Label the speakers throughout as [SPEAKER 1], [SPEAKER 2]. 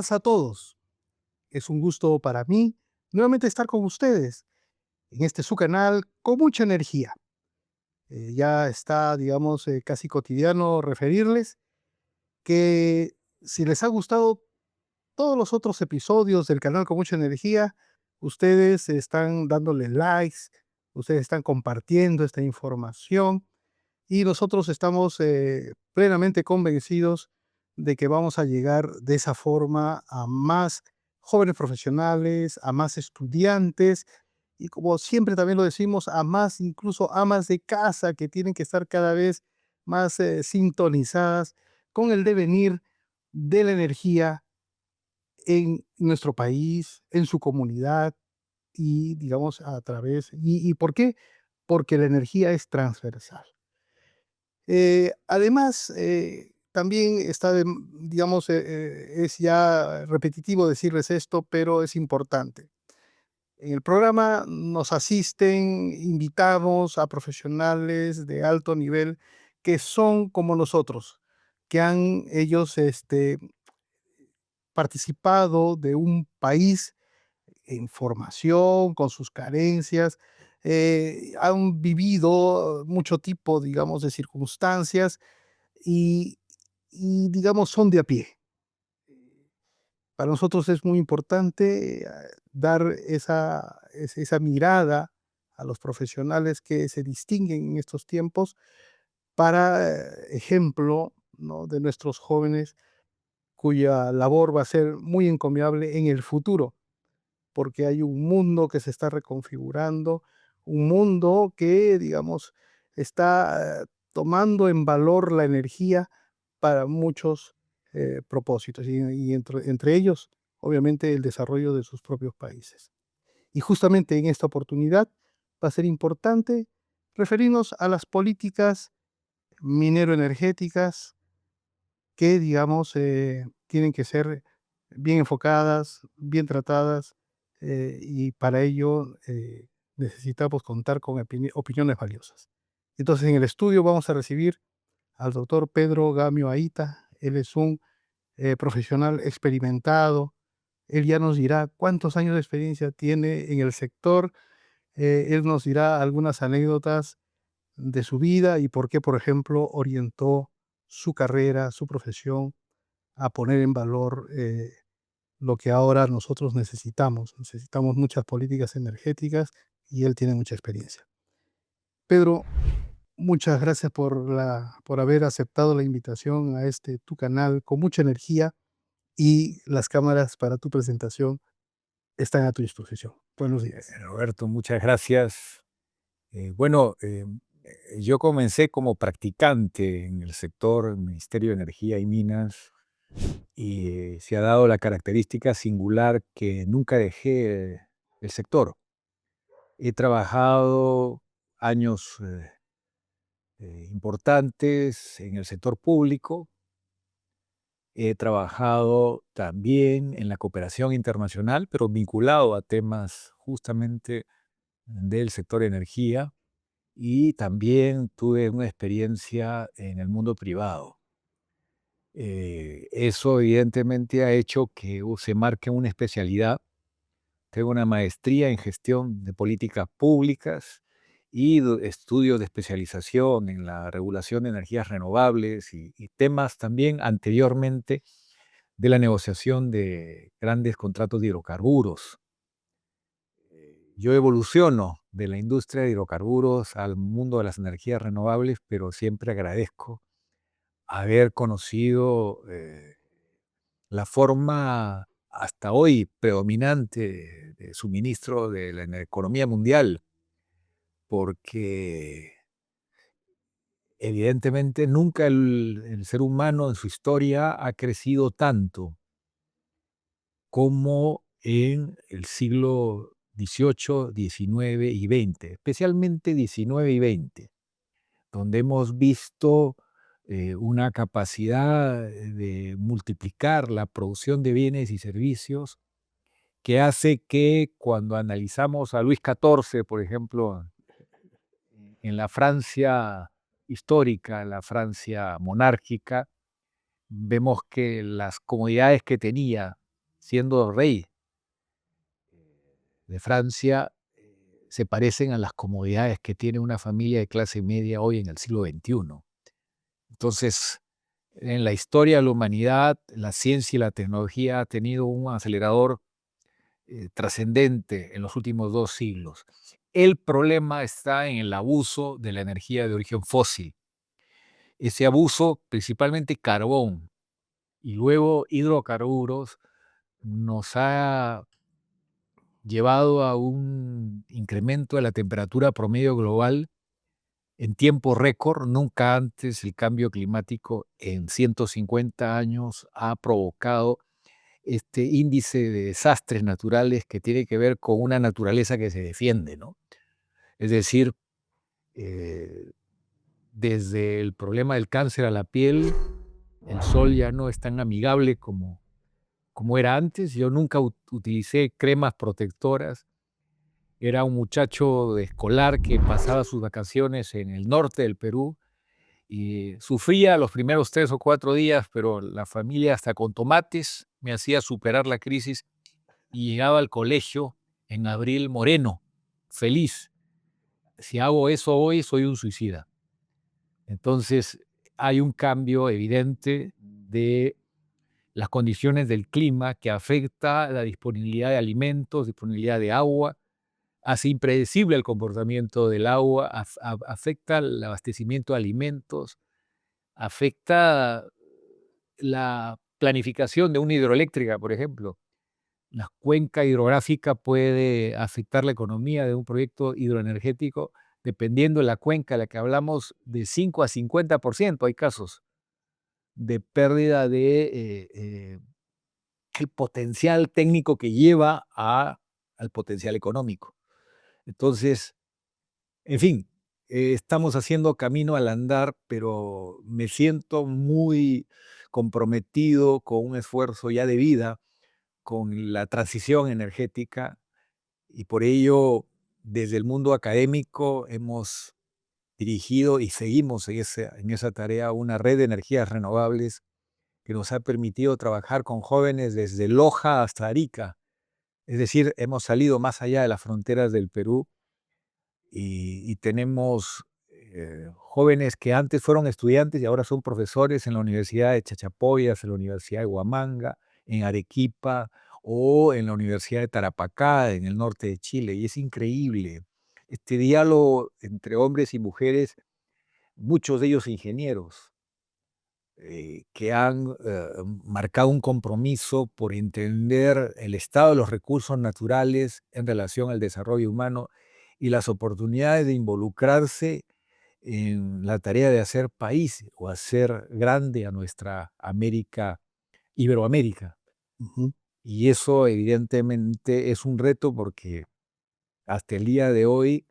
[SPEAKER 1] días a todos. Es un gusto para mí nuevamente estar con ustedes en este su canal con mucha energía. Ya está, digamos, casi cotidiano referirles que si les ha gustado todos los otros episodios del canal con mucha energía, ustedes están dándole likes, ustedes están compartiendo esta información y nosotros estamos plenamente convencidos de que vamos a llegar de esa forma a más jóvenes profesionales, a más estudiantes y como siempre también lo decimos, a más incluso amas de casa que tienen que estar cada vez más sintonizadas con el devenir de la energía en nuestro país, en su comunidad y digamos a través. ¿Y por qué? Porque la energía es transversal. Además, también está, digamos, es ya repetitivo decirles esto, pero es importante. En el programa nos asisten invitados a profesionales de alto nivel que son como nosotros, que han ellos participado de un país en formación, con sus carencias, han vivido mucho tipo, digamos, de circunstancias y digamos, son de a pie. Para nosotros es muy importante, dar esa mirada a los profesionales que se distinguen en estos tiempos para ejemplo, ¿no?, de nuestros jóvenes cuya labor va a ser muy encomiable en el futuro, porque hay un mundo que se está reconfigurando, un mundo que, digamos, está tomando en valor la energía para muchos propósitos, y entre ellos, obviamente, el desarrollo de sus propios países. Y justamente en esta oportunidad va a ser importante referirnos a las políticas minero-energéticas que, digamos, tienen que ser bien enfocadas, bien tratadas, y para ello necesitamos contar con opiniones valiosas. Entonces, en el estudio vamos a recibir al doctor Pedro Gamio Aita. Él es un profesional experimentado. Él ya nos dirá cuántos años de experiencia tiene en el sector. Él nos dirá algunas anécdotas de su vida y por qué, por ejemplo, orientó su carrera, su profesión a poner en valor lo que ahora nosotros necesitamos. Necesitamos muchas políticas energéticas y él tiene mucha experiencia. Pedro, muchas gracias por haber aceptado la invitación a tu canal con mucha energía y las cámaras para tu presentación están a tu disposición. Buenos días.
[SPEAKER 2] Roberto, muchas gracias. Bueno, yo comencé como practicante en el sector Ministerio de Energía y Minas y se ha dado la característica singular que nunca dejé el sector. He trabajado años importantes en el sector público. He trabajado también en la cooperación internacional, pero vinculado a temas justamente del sector energía. Y también tuve una experiencia en el mundo privado. Eso evidentemente ha hecho que se marque una especialidad. Tengo una maestría en gestión de políticas públicas y estudios de especialización en la regulación de energías renovables y temas también anteriormente de la negociación de grandes contratos de hidrocarburos. Yo evoluciono de la industria de hidrocarburos al mundo de las energías renovables, pero siempre agradezco haber conocido la forma hasta hoy predominante de suministro de la economía mundial, porque evidentemente nunca el ser humano en su historia ha crecido tanto como en el siglo XVIII, XIX y XX, especialmente XIX y XX, donde hemos visto una capacidad de multiplicar la producción de bienes y servicios que hace que cuando analizamos a Luis XIV, por ejemplo, en la Francia histórica, en la Francia monárquica, vemos que las comodidades que tenía siendo rey de Francia, se parecen a las comodidades que tiene una familia de clase media hoy en el siglo XXI. Entonces, en la historia de la humanidad, la ciencia y la tecnología ha tenido un acelerador trascendente en los últimos 2 siglos. El problema está en el abuso de la energía de origen fósil. Ese abuso, principalmente carbón y luego hidrocarburos, nos ha llevado a un incremento de la temperatura promedio global en tiempo récord. Nunca antes el cambio climático en 150 años ha provocado este índice de desastres naturales que tiene que ver con una naturaleza que se defiende, ¿no? Es decir, eh, desde el problema del cáncer a la piel, el sol ya no es tan amigable como era antes. Yo nunca utilicé cremas protectoras. Era un muchacho de escolar que pasaba sus vacaciones en el norte del Perú y sufría los primeros 3 o 4 días, pero la familia hasta con tomates me hacía superar la crisis y llegaba al colegio en abril moreno, feliz. Si hago eso hoy, soy un suicida. Entonces, hay un cambio evidente de las condiciones del clima que afecta la disponibilidad de alimentos, disponibilidad de agua, hace impredecible el comportamiento del agua, afecta el abastecimiento de alimentos, afecta la planificación de una hidroeléctrica, por ejemplo. La cuenca hidrográfica puede afectar la economía de un proyecto hidroenergético, dependiendo de la cuenca de la que hablamos, de 5 a 50%. Hay casos de pérdida de el potencial técnico que lleva al potencial económico. Entonces, en fin, estamos haciendo camino al andar, pero me siento muy comprometido con un esfuerzo ya de vida, con la transición energética, y por ello, desde el mundo académico hemos dirigido y seguimos en esa tarea una red de energías renovables que nos ha permitido trabajar con jóvenes desde Loja hasta Arica. Es decir, hemos salido más allá de las fronteras del Perú y tenemos jóvenes que antes fueron estudiantes y ahora son profesores en la Universidad de Chachapoyas, en la Universidad de Huamanga, en Arequipa o en la Universidad de Tarapacá, en el norte de Chile. Y es increíble este diálogo entre hombres y mujeres, muchos de ellos ingenieros, que han marcado un compromiso por entender el estado de los recursos naturales en relación al desarrollo humano y las oportunidades de involucrarse en la tarea de hacer país o hacer grande a nuestra América, Iberoamérica.
[SPEAKER 1] Ujú.
[SPEAKER 2] Y eso evidentemente es un reto porque hasta el día de hoy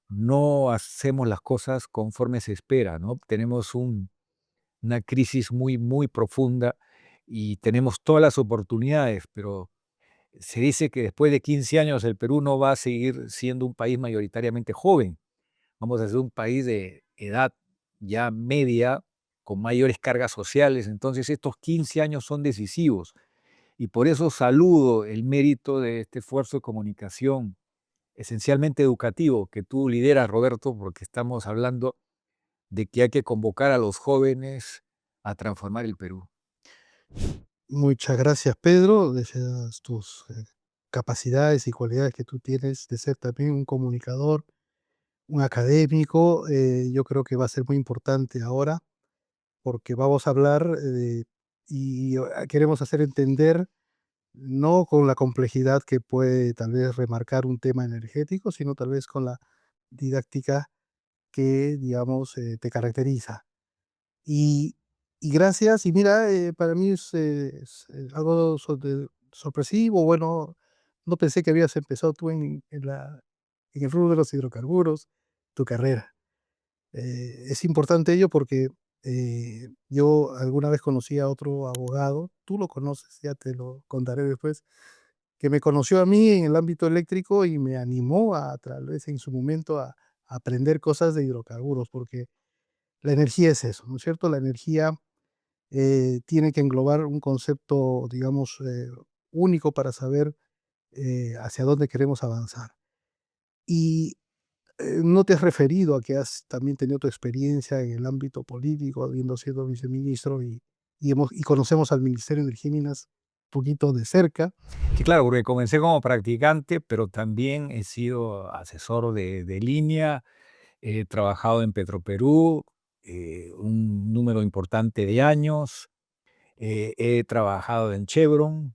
[SPEAKER 2] no hacemos las cosas conforme se espera, ¿no? Tenemos una crisis muy, muy profunda y tenemos todas las oportunidades, pero se dice que después de 15 años el Perú no va a seguir siendo un país mayoritariamente joven. Vamos a ser un país de edad ya media, con mayores cargas sociales. Entonces estos 15 años son decisivos y por eso saludo el mérito de este esfuerzo de comunicación, esencialmente educativo, que tú lideras, Roberto, porque estamos hablando de que hay que convocar a los jóvenes a transformar el Perú.
[SPEAKER 1] Muchas gracias, Pedro, de esas tus capacidades y cualidades que tú tienes de ser también un comunicador, un académico. Yo creo que va a ser muy importante ahora porque vamos a hablar queremos hacer entender, no con la complejidad que puede tal vez remarcar un tema energético, sino tal vez con la didáctica que, digamos, te caracteriza. Y, y gracias, y mira, para mí es algo sorpresivo. Bueno, no pensé que habías empezado tú en el rubro de los hidrocarburos, tu carrera. Es importante ello porque yo alguna vez conocí a otro abogado, tú lo conoces, ya te lo contaré después, que me conoció a mí en el ámbito eléctrico y me animó a, tal vez en su momento, a aprender cosas de hidrocarburos, porque la energía es eso, ¿no es cierto? La energía tiene que englobar un concepto, digamos, único para saber hacia dónde queremos avanzar. Y no te has referido a que has también tenido tu experiencia en el ámbito político, habiendo sido viceministro y conocemos al Ministerio de Energía y Minas un poquito de cerca.
[SPEAKER 2] Sí, claro, porque comencé como practicante, pero también he sido asesor de línea, he trabajado en Petroperú, un número importante de años, he trabajado en Chevron,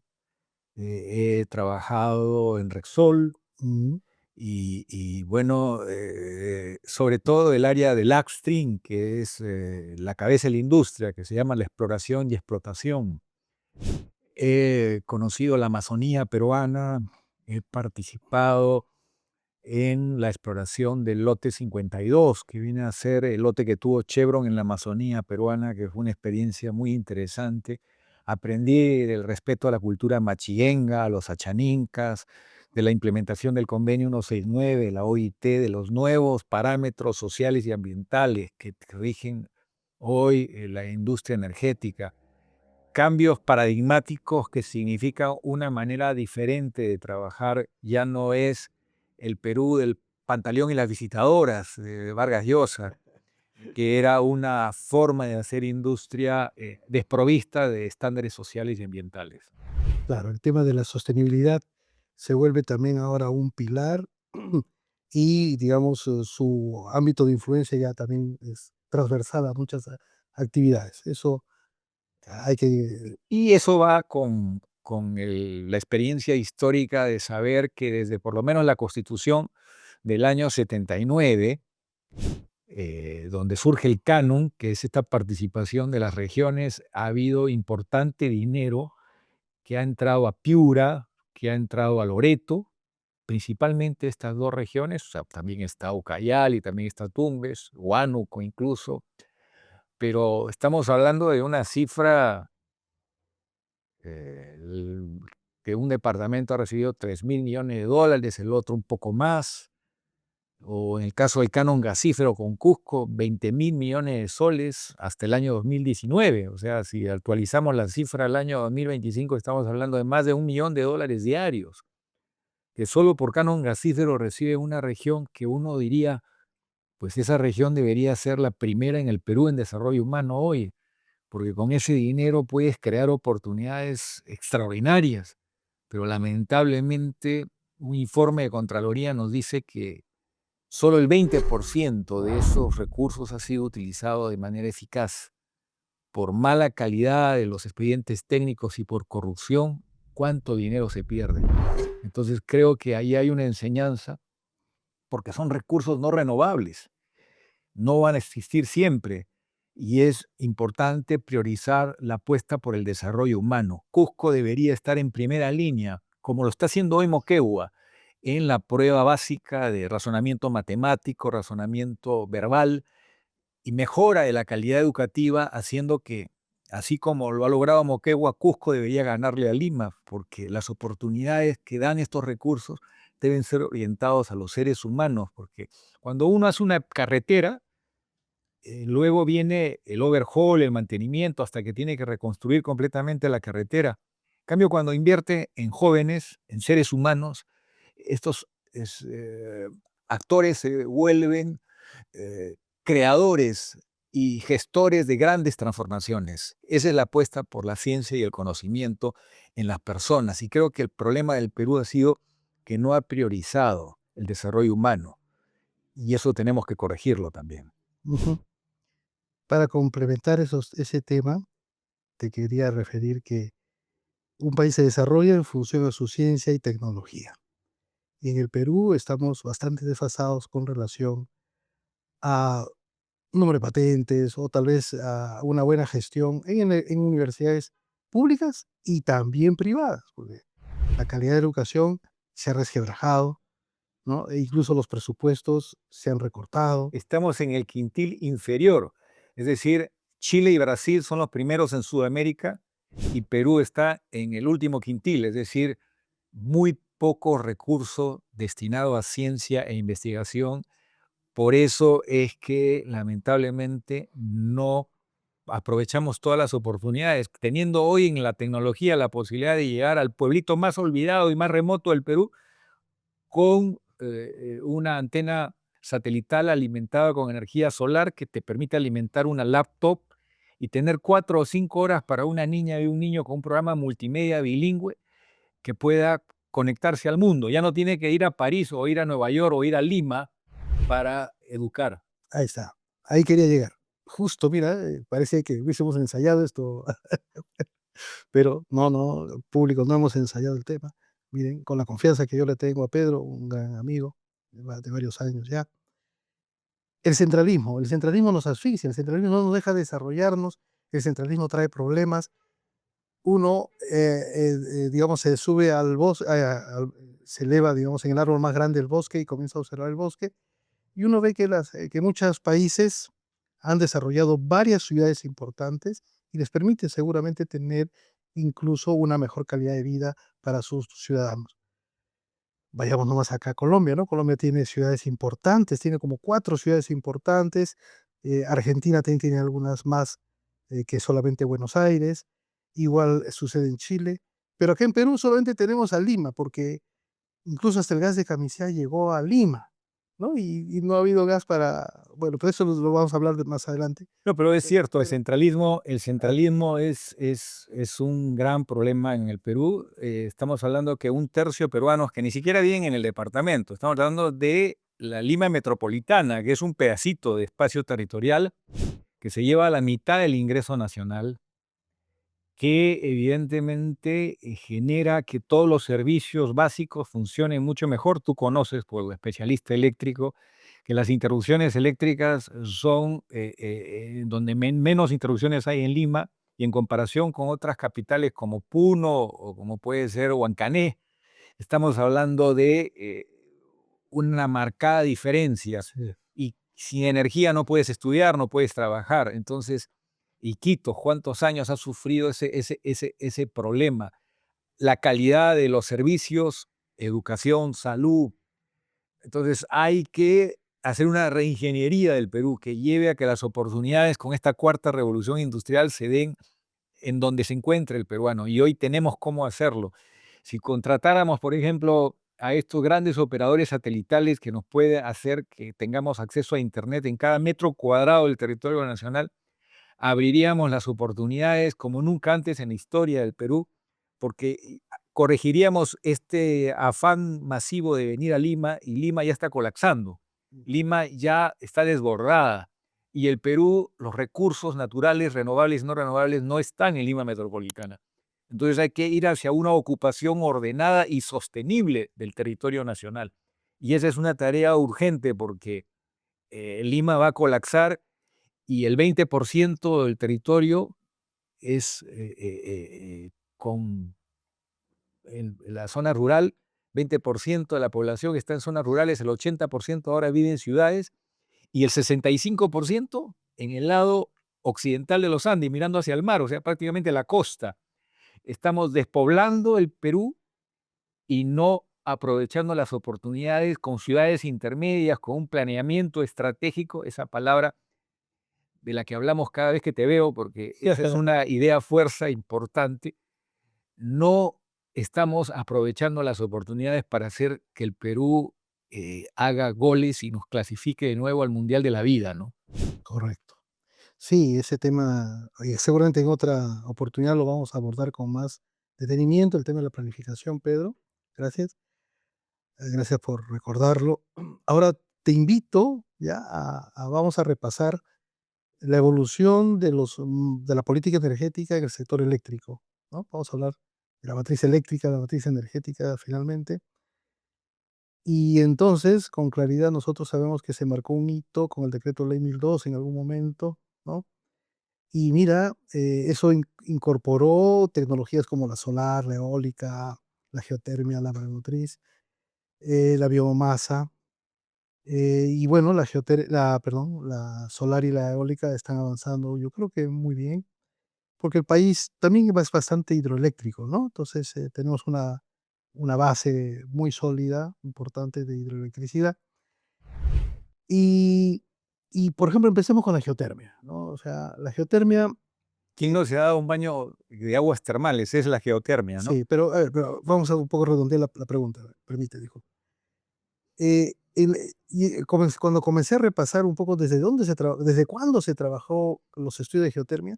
[SPEAKER 2] he trabajado en Repsol
[SPEAKER 1] Mm,
[SPEAKER 2] y bueno, sobre todo el área del upstream, que es la cabeza de la industria, que se llama la exploración y explotación. He conocido la Amazonía peruana, he participado en la exploración del lote 52, que viene a ser el lote que tuvo Chevron en la Amazonía peruana, que fue una experiencia muy interesante. Aprendí del respeto a la cultura machillenga, a los achanincas, de la implementación del convenio 169 de la OIT, de los nuevos parámetros sociales y ambientales que rigen hoy la industria energética. Cambios paradigmáticos que significan una manera diferente de trabajar. Ya no es el Perú del Pantaleón y las visitadoras de Vargas Llosa, que era una forma de hacer industria desprovista de estándares sociales y ambientales.
[SPEAKER 1] claro, el tema de la sostenibilidad se vuelve también ahora un pilar y, digamos, su ámbito de influencia ya también es transversal a muchas actividades. Eso hay que...
[SPEAKER 2] Y eso va con la experiencia histórica de saber que desde por lo menos la Constitución del año 79, donde surge el canon, que es esta participación de las regiones, ha habido importante dinero que ha entrado a Piura, que ha entrado a Loreto, principalmente estas dos regiones, o sea, también está Ucayali, también está Tumbes, Huánuco incluso, pero estamos hablando de una cifra que un departamento ha recibido $3.000 millones, el otro un poco más, o en el caso del canon gasífero con Cusco, 20.000 millones de soles hasta el año 2019. O sea, si actualizamos la cifra al año 2025, estamos hablando de más de $1.000.000 diarios, que solo por canon gasífero recibe una región que uno diría, pues esa región debería ser la primera en el Perú en desarrollo humano hoy, porque con ese dinero puedes crear oportunidades extraordinarias. Pero lamentablemente, un informe de Contraloría nos dice que solo el 20% de esos recursos ha sido utilizado de manera eficaz. Por mala calidad de los expedientes técnicos y por corrupción, ¿cuánto dinero se pierde? Entonces creo que ahí hay una enseñanza, porque son recursos no renovables, no van a existir siempre, y es importante priorizar la apuesta por el desarrollo humano. Cusco debería estar en primera línea, como lo está haciendo hoy Moquegua, en la prueba básica de razonamiento matemático, razonamiento verbal y mejora de la calidad educativa, haciendo que, así como lo ha logrado Moquegua, Cusco debería ganarle a Lima, porque las oportunidades que dan estos recursos deben ser orientados a los seres humanos, porque cuando uno hace una carretera, luego viene el overhaul, el mantenimiento, hasta que tiene que reconstruir completamente la carretera. En cambio, cuando invierte en jóvenes, en seres humanos, estos actores se vuelven eh, creadores y gestores de grandes transformaciones. Esa es la apuesta por la ciencia y el conocimiento en las personas. Y creo que el problema del Perú ha sido que no ha priorizado el desarrollo humano. Y eso tenemos que corregirlo también.
[SPEAKER 1] Ujú. Para complementar ese tema, te quería referir que un país se desarrolla en función de su ciencia y tecnología. Y en el Perú estamos bastante desfasados con relación a número de patentes o tal vez a una buena gestión en universidades públicas y también privadas, porque la calidad de educación se ha resquebrajado, ¿no? E incluso los presupuestos se han recortado.
[SPEAKER 2] Estamos en el quintil inferior, es decir, Chile y Brasil son los primeros en Sudamérica y Perú está en el último quintil, es decir, muy poco recurso destinado a ciencia e investigación. Por eso es que lamentablemente no aprovechamos todas las oportunidades, teniendo hoy en la tecnología la posibilidad de llegar al pueblito más olvidado y más remoto del Perú con una antena satelital alimentada con energía solar que te permite alimentar una laptop y tener 4 o 5 horas para una niña y un niño con un programa multimedia bilingüe que pueda conectarse al mundo. Ya no tiene que ir a París o ir a Nueva York o ir a Lima para educar.
[SPEAKER 1] Ahí está, ahí quería llegar. Justo, mira, parece que hubiésemos ensayado esto, pero no, no, público, no hemos ensayado el tema. Miren, con la confianza que yo le tengo a Pedro, un gran amigo de varios años ya. El centralismo nos asfixia, el centralismo no nos deja desarrollarnos, el centralismo trae problemas. Uno, digamos, se sube al bosque, se eleva, digamos, en el árbol más grande del bosque y comienza a observar el bosque. Y uno ve que muchos países han desarrollado varias ciudades importantes y les permite seguramente tener incluso una mejor calidad de vida para sus ciudadanos. Vayamos nomás acá a Colombia, ¿no? Colombia tiene ciudades importantes, tiene como 4 ciudades importantes. Argentina también tiene algunas más que solamente Buenos Aires. Igual sucede en Chile. Pero acá en Perú solamente tenemos a Lima, porque incluso hasta el gas de Camisea llegó a Lima, ¿no? Y no ha habido gas para, bueno, pero eso lo vamos a hablar más adelante.
[SPEAKER 2] No, pero es cierto,
[SPEAKER 1] Pero
[SPEAKER 2] el
[SPEAKER 1] ah,
[SPEAKER 2] centralismo es un gran problema en el Perú. Estamos hablando que 1/3 peruanos que ni siquiera viven en el departamento, estamos hablando de la Lima metropolitana, que es un pedacito de espacio territorial que se lleva a la mitad del ingreso nacional, que evidentemente genera que todos los servicios básicos funcionen mucho mejor. Tú conoces, por especialista eléctrico, que las interrupciones eléctricas son donde menos interrupciones hay en Lima y en comparación con otras capitales como Puno o como puede ser Huancané, estamos hablando de una marcada diferencia.
[SPEAKER 1] sí,
[SPEAKER 2] Y sin energía no puedes estudiar, no puedes trabajar. Entonces, y Quito, ¿cuántos años ha sufrido ese problema? La calidad de los servicios, educación, salud. Entonces, hay que hacer una reingeniería del Perú que lleve a que las oportunidades con esta cuarta revolución industrial se den en donde se encuentre el peruano. Y hoy tenemos cómo hacerlo. Si contratáramos, por ejemplo, a estos grandes operadores satelitales que nos puede hacer que tengamos acceso a Internet en cada metro cuadrado del territorio nacional, abriríamos las oportunidades como nunca antes en la historia del Perú, porque corregiríamos este afán masivo de venir a Lima y Lima ya está colapsando. Lima ya está desbordada y el Perú, los recursos naturales, renovables y no renovables, no están en Lima metropolitana. Entonces hay que ir hacia una ocupación ordenada y sostenible del territorio nacional. Y esa es una tarea urgente porque Lima va a colapsar y el 20% del territorio es con en la zona rural, 20% de la población está en zonas rurales, el 80% ahora vive en ciudades y el 65% en el lado occidental de los Andes, mirando hacia el mar, o sea, prácticamente la costa. Estamos despoblando el Perú y no aprovechando las oportunidades con ciudades intermedias, con un planeamiento estratégico, esa palabra de la que hablamos cada vez que te veo, porque esa es una idea fuerza importante. No estamos aprovechando las oportunidades para hacer que el Perú haga goles y nos clasifique de nuevo al Mundial de la Vida, ¿no?
[SPEAKER 1] correcto. Sí, ese tema, seguramente en otra oportunidad lo vamos a abordar con más detenimiento, el tema de la planificación, Pedro. Gracias. Gracias por recordarlo. Ahora te invito ya vamos a repasar la evolución de la política energética en el sector eléctrico, ¿no? Vamos a hablar de la matriz eléctrica, la matriz energética finalmente. Y entonces, con claridad, nosotros sabemos que se marcó un hito con el decreto ley 1002 en algún momento, ¿no? Y mira, eso incorporó tecnologías como la solar, la eólica, la geotermia, la maremotriz, la biomasa. Y bueno, la solar y la eólica están avanzando, yo creo que muy bien, porque el país también es bastante hidroeléctrico, ¿no? Entonces, tenemos una base muy sólida, importante de hidroelectricidad. Y, Y, por ejemplo, empecemos con la geotermia, ¿no? O sea, la geotermia,
[SPEAKER 2] ¿Quién no se ha dado un baño de aguas termales? Es la geotermia, ¿no?
[SPEAKER 1] sí, pero, a ver, pero vamos a un poco redondear la pregunta, permite, dijo. Cuando comencé a repasar un poco desde cuándo se trabajó los estudios de geotermia,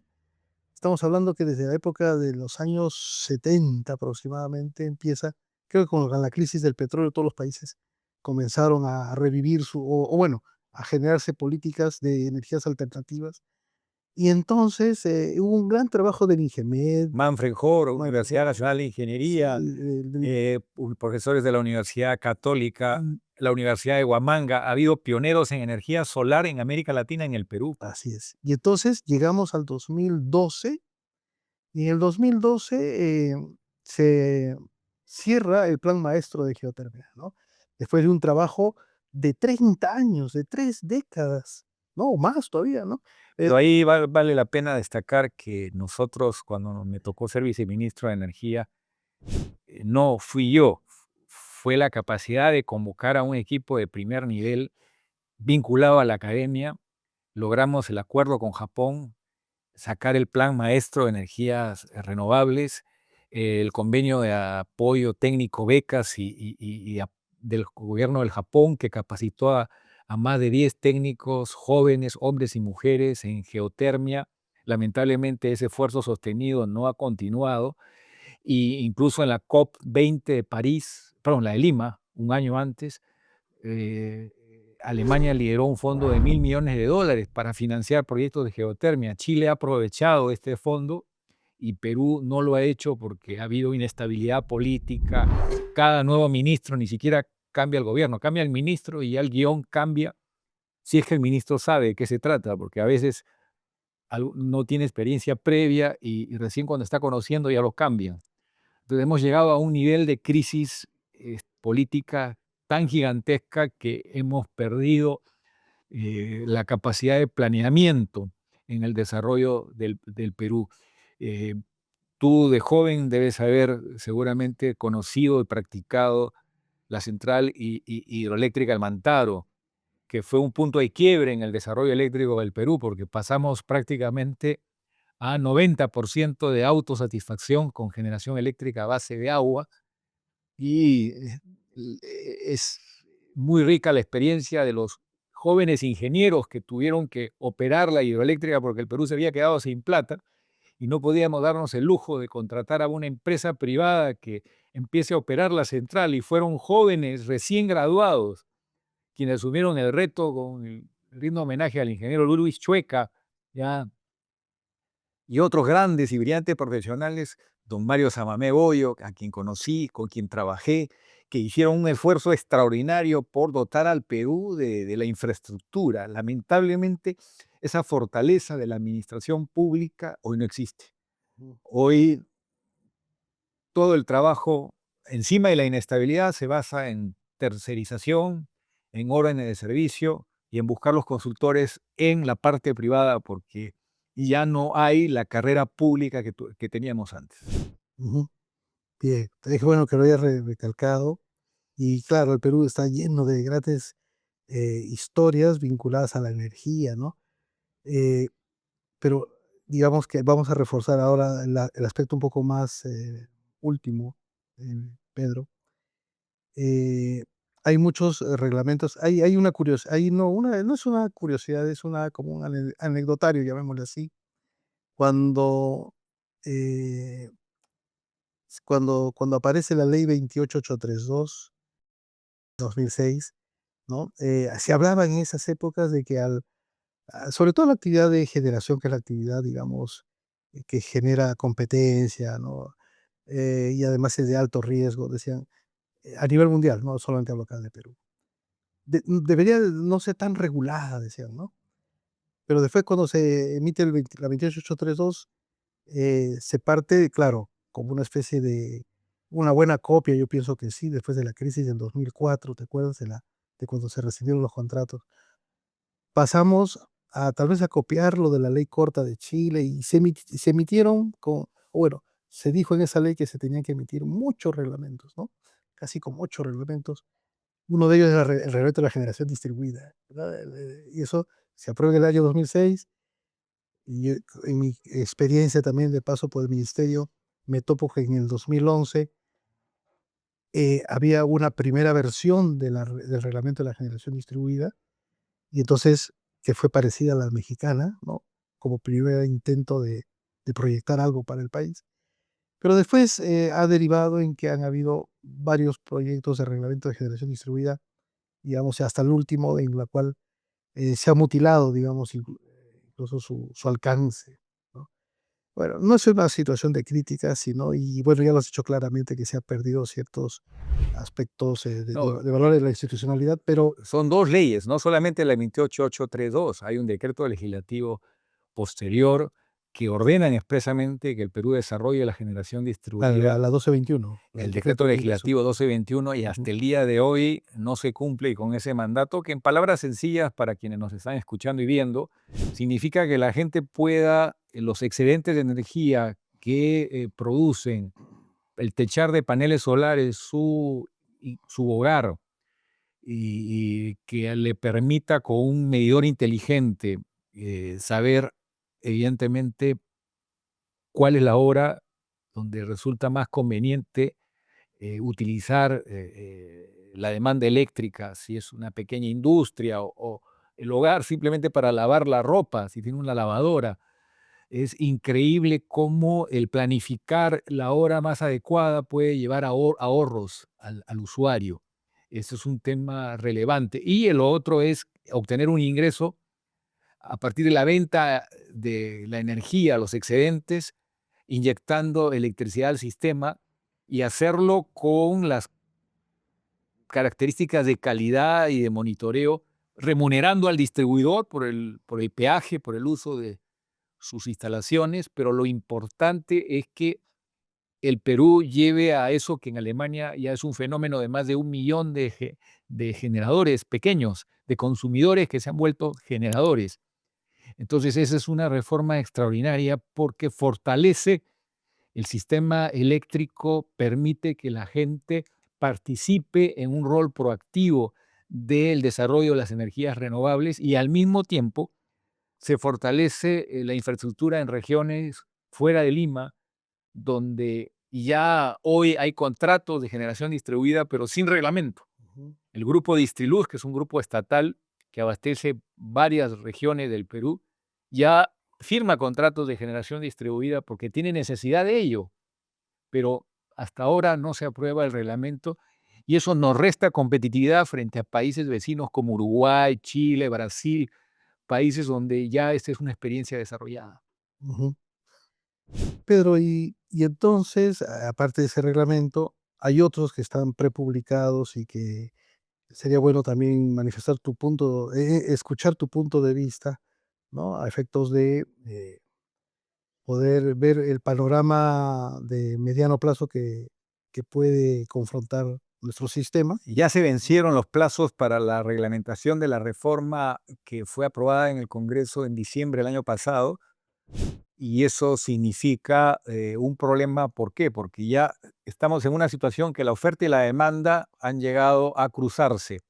[SPEAKER 1] estamos hablando que desde la época de los años 70 aproximadamente empieza, creo que con la crisis del petróleo, todos los países comenzaron a revivir o bueno, a generarse políticas de energías alternativas. Y entonces hubo un gran trabajo del INGEMED,
[SPEAKER 2] Manfred Hohr,
[SPEAKER 1] Manfred
[SPEAKER 2] Universidad
[SPEAKER 1] Hoch,
[SPEAKER 2] Nacional de
[SPEAKER 1] sí,
[SPEAKER 2] Ingeniería,
[SPEAKER 1] del
[SPEAKER 2] profesores de la Universidad Católica, la Universidad de Huamanga. Ha habido pioneros en energía solar en América Latina, en el Perú.
[SPEAKER 1] así es. Y entonces llegamos al 2012, y en el 2012 se cierra el Plan Maestro de Geotermia, ¿no? Después de un trabajo de 30 años, de 3 décadas, ¿no? O más todavía, ¿no? Eh,
[SPEAKER 2] Pero ahí vale la pena destacar que nosotros, cuando me tocó ser viceministro de Energía, no fui yo, fue la capacidad de convocar a un equipo de primer nivel vinculado a la academia. Logramos el acuerdo con Japón, sacar el plan maestro de energías renovables, el convenio de apoyo técnico, becas del gobierno del Japón, que capacitó a más de 10 técnicos jóvenes, hombres y mujeres en geotermia. Lamentablemente ese esfuerzo sostenido no ha continuado, y incluso en la COP 20 de París, perdón, la de Lima, un año antes, eh, Alemania lideró un fondo de $1.000 millones para financiar proyectos de geotermia. Chile ha aprovechado este fondo y Perú no lo ha hecho porque ha habido inestabilidad política. Cada nuevo ministro ni siquiera cambia el gobierno, cambia el ministro y ya el guión cambia, si es que el ministro sabe de qué se trata, porque a veces no tiene experiencia previa y recién cuando está conociendo ya lo cambian. Entonces hemos llegado a un nivel de crisis política tan gigantesca que hemos perdido la capacidad de planeamiento en el desarrollo del Perú. Eh, Tú de joven debes haber seguramente conocido y practicado la central hidroeléctrica El Mantaro, que fue un punto de quiebre en el desarrollo eléctrico del Perú, porque pasamos prácticamente a 90% de autosatisfacción con generación eléctrica a base de agua, y es muy rica la experiencia de los jóvenes ingenieros que tuvieron que operar la hidroeléctrica porque el Perú se había quedado sin plata y no podíamos darnos el lujo de contratar a una empresa privada que empiece a operar la central, y fueron jóvenes recién graduados quienes asumieron el reto con el lindo homenaje al ingeniero Luis Chueca, ya, y otros grandes y brillantes profesionales, don Mario Samamé Bollo, a quien conocí, con quien trabajé, que hicieron un esfuerzo extraordinario por dotar al Perú de la infraestructura. Lamentablemente, esa fortaleza de la administración pública hoy no existe. Hoy todo el trabajo, encima de la inestabilidad, se basa en tercerización, en órdenes de servicio y en buscar los consultores en la parte privada, porque ya no hay la carrera pública que teníamos antes.
[SPEAKER 1] Ujú. Bien, es bueno que lo hayas recalcado. Y claro, el Perú está lleno de grandes historias vinculadas a la energía, ¿no? Eh, pero digamos que vamos a reforzar ahora el aspecto un poco más último, Pedro. Eh, Hay muchos reglamentos, hay una curiosidad, no es una curiosidad, es como un anecdotario, llamémosle así. Cuando, eh, cuando aparece la ley 28832 2006, ¿no? Se hablaba en esas épocas de que sobre todo la actividad de generación, que es la actividad, digamos, que genera competencia, ¿no? Y además es de alto riesgo, decían, a nivel mundial, no solamente hablo acá de Perú. Debería no ser tan regulada, decían, ¿no? Pero después cuando se emite la 28832, se parte, claro, como una especie de una buena copia, yo pienso que sí, después de la crisis del 2004, ¿te acuerdas de cuando se rescindieron los contratos? Pasamos a tal vez a copiar lo de la ley corta de Chile y se emitieron o bueno, se dijo en esa ley que se tenían que emitir muchos reglamentos, ¿no? Casi como 8 reglamentos. Uno de ellos era el reglamento de la generación distribuida, ¿verdad? Y eso se aprueba en el año 2006 y yo, en mi experiencia también de paso por el ministerio, me topo que en el 2011 había una primera versión del reglamento de la generación distribuida, y entonces que fue parecida a la mexicana, ¿no? Como primer intento de proyectar algo para el país. Pero después ha derivado en que han habido varios proyectos de reglamento de generación distribuida, digamos, hasta el último, en la cual se ha mutilado, digamos, incluso su alcance, ¿no? Bueno, no es una situación de crítica, sino, y bueno, ya lo has dicho claramente, que se ha perdido ciertos aspectos
[SPEAKER 2] No,
[SPEAKER 1] de valor de la institucionalidad, pero
[SPEAKER 2] son 2 leyes, no solamente la 28832, hay un decreto legislativo posterior que ordenan expresamente que el Perú desarrolle la generación
[SPEAKER 1] la
[SPEAKER 2] distribuida.
[SPEAKER 1] 1221, el
[SPEAKER 2] El
[SPEAKER 1] decreto
[SPEAKER 2] decreto
[SPEAKER 1] de ingreso.
[SPEAKER 2] legislativo 1221 y
[SPEAKER 1] Ujú.
[SPEAKER 2] hasta el día de hoy no se cumple con ese mandato que en palabras sencillas para quienes nos están escuchando y viendo, significa que la gente pueda, los excedentes de energía que producen el techar de paneles solares su hogar y que le permita con un medidor inteligente saber evidentemente cuál es la hora donde resulta más conveniente utilizar la demanda eléctrica, si es una pequeña industria o el hogar simplemente para lavar la ropa, si tiene una lavadora. Es increíble cómo el planificar la hora más adecuada puede llevar a ahorros al usuario. Eso es un tema relevante. Y el otro es obtener un ingreso a partir de la venta de la energía, los excedentes, inyectando electricidad al sistema y hacerlo con las características de calidad y de monitoreo, remunerando al distribuidor por el peaje, por el uso de sus instalaciones, pero lo importante es que el Perú lleve a eso que en Alemania ya es un fenómeno de más de 1 millón de generadores pequeños, de consumidores que se han vuelto generadores. Entonces, esa es una reforma extraordinaria porque fortalece el sistema eléctrico, permite que la gente participe en un rol proactivo del desarrollo de las energías renovables y al mismo tiempo se fortalece la infraestructura en regiones fuera de Lima, donde ya hoy hay contratos de generación distribuida, pero sin reglamento.
[SPEAKER 1] Ujú,
[SPEAKER 2] El grupo Distriluz, que es un grupo estatal que abastece varias regiones del Perú, ya firma contratos de generación distribuida porque tiene necesidad de ello, pero hasta ahora no se aprueba el reglamento y eso nos resta competitividad frente a países vecinos como Uruguay, Chile, Brasil, países donde ya esta es una experiencia desarrollada.
[SPEAKER 1] ujú. Pedro, y entonces, aparte de ese reglamento, hay otros que están prepublicados y que sería bueno también manifestar tu punto, escuchar tu punto de vista, ¿no? A efectos de poder ver el panorama de mediano plazo que puede confrontar nuestro sistema.
[SPEAKER 2] Ya se vencieron los plazos para la reglamentación de la reforma que fue aprobada en el Congreso en diciembre del año pasado y eso significa un problema. ¿Por qué? Porque ya estamos en una situación que la oferta y la demanda han llegado a cruzarse.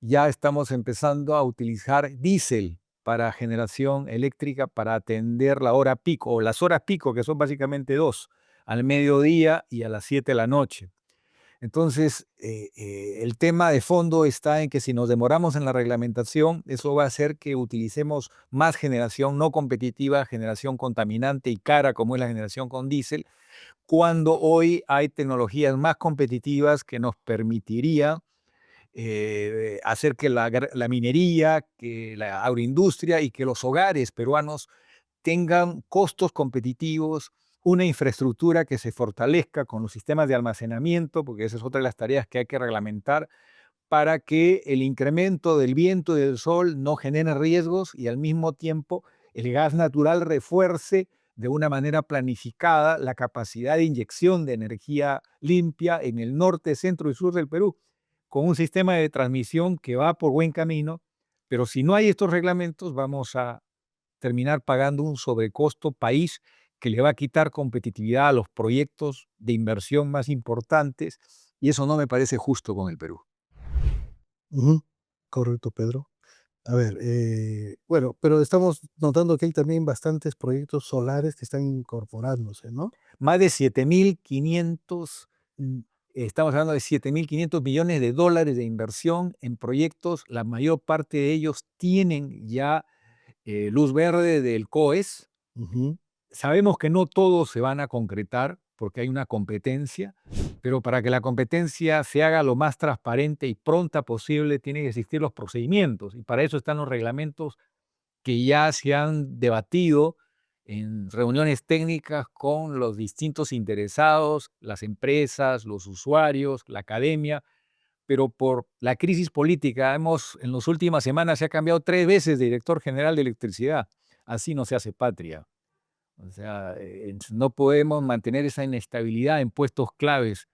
[SPEAKER 2] Ya estamos empezando a utilizar diésel para generación eléctrica para atender la hora pico o las horas pico, que son básicamente dos, al mediodía y a las 7 de la noche. Entonces, el tema de fondo está en que si nos demoramos en la reglamentación, eso va a hacer que utilicemos más generación no competitiva, generación contaminante y cara como es la generación con diésel, cuando hoy hay tecnologías más competitivas que nos permitiría hacer que la minería, que la agroindustria y que los hogares peruanos tengan costos competitivos, una infraestructura que se fortalezca con los sistemas de almacenamiento, porque esa es otra de las tareas que hay que reglamentar, para que el incremento del viento y del sol no genere riesgos y al mismo tiempo el gas natural refuerce de una manera planificada la capacidad de inyección de energía limpia en el norte, centro y sur del Perú, con un sistema de transmisión que va por buen camino, pero si no hay estos reglamentos vamos a terminar pagando un sobrecosto país que le va a quitar competitividad a los proyectos de inversión más importantes y eso no me parece justo con el Perú.
[SPEAKER 1] Ujú, correcto, Pedro. A ver, bueno, pero estamos notando que hay también bastantes proyectos solares que están incorporándose, ¿no?
[SPEAKER 2] Más de 7.500, estamos hablando de 7.500 millones de dólares de inversión en proyectos. La mayor parte de ellos tienen ya luz verde del COES.
[SPEAKER 1] Ujú.
[SPEAKER 2] Sabemos que no todos se van a concretar porque hay una competencia, pero para que la competencia se haga lo más transparente y pronta posible, tienen que existir los procedimientos y para eso están los reglamentos que ya se han debatido en reuniones técnicas con los distintos interesados, las empresas, los usuarios, la academia, pero por la crisis política en las últimas semanas se ha cambiado 3 veces de director general de electricidad. Así no se hace patria. O sea, no podemos mantener esa inestabilidad en puestos claves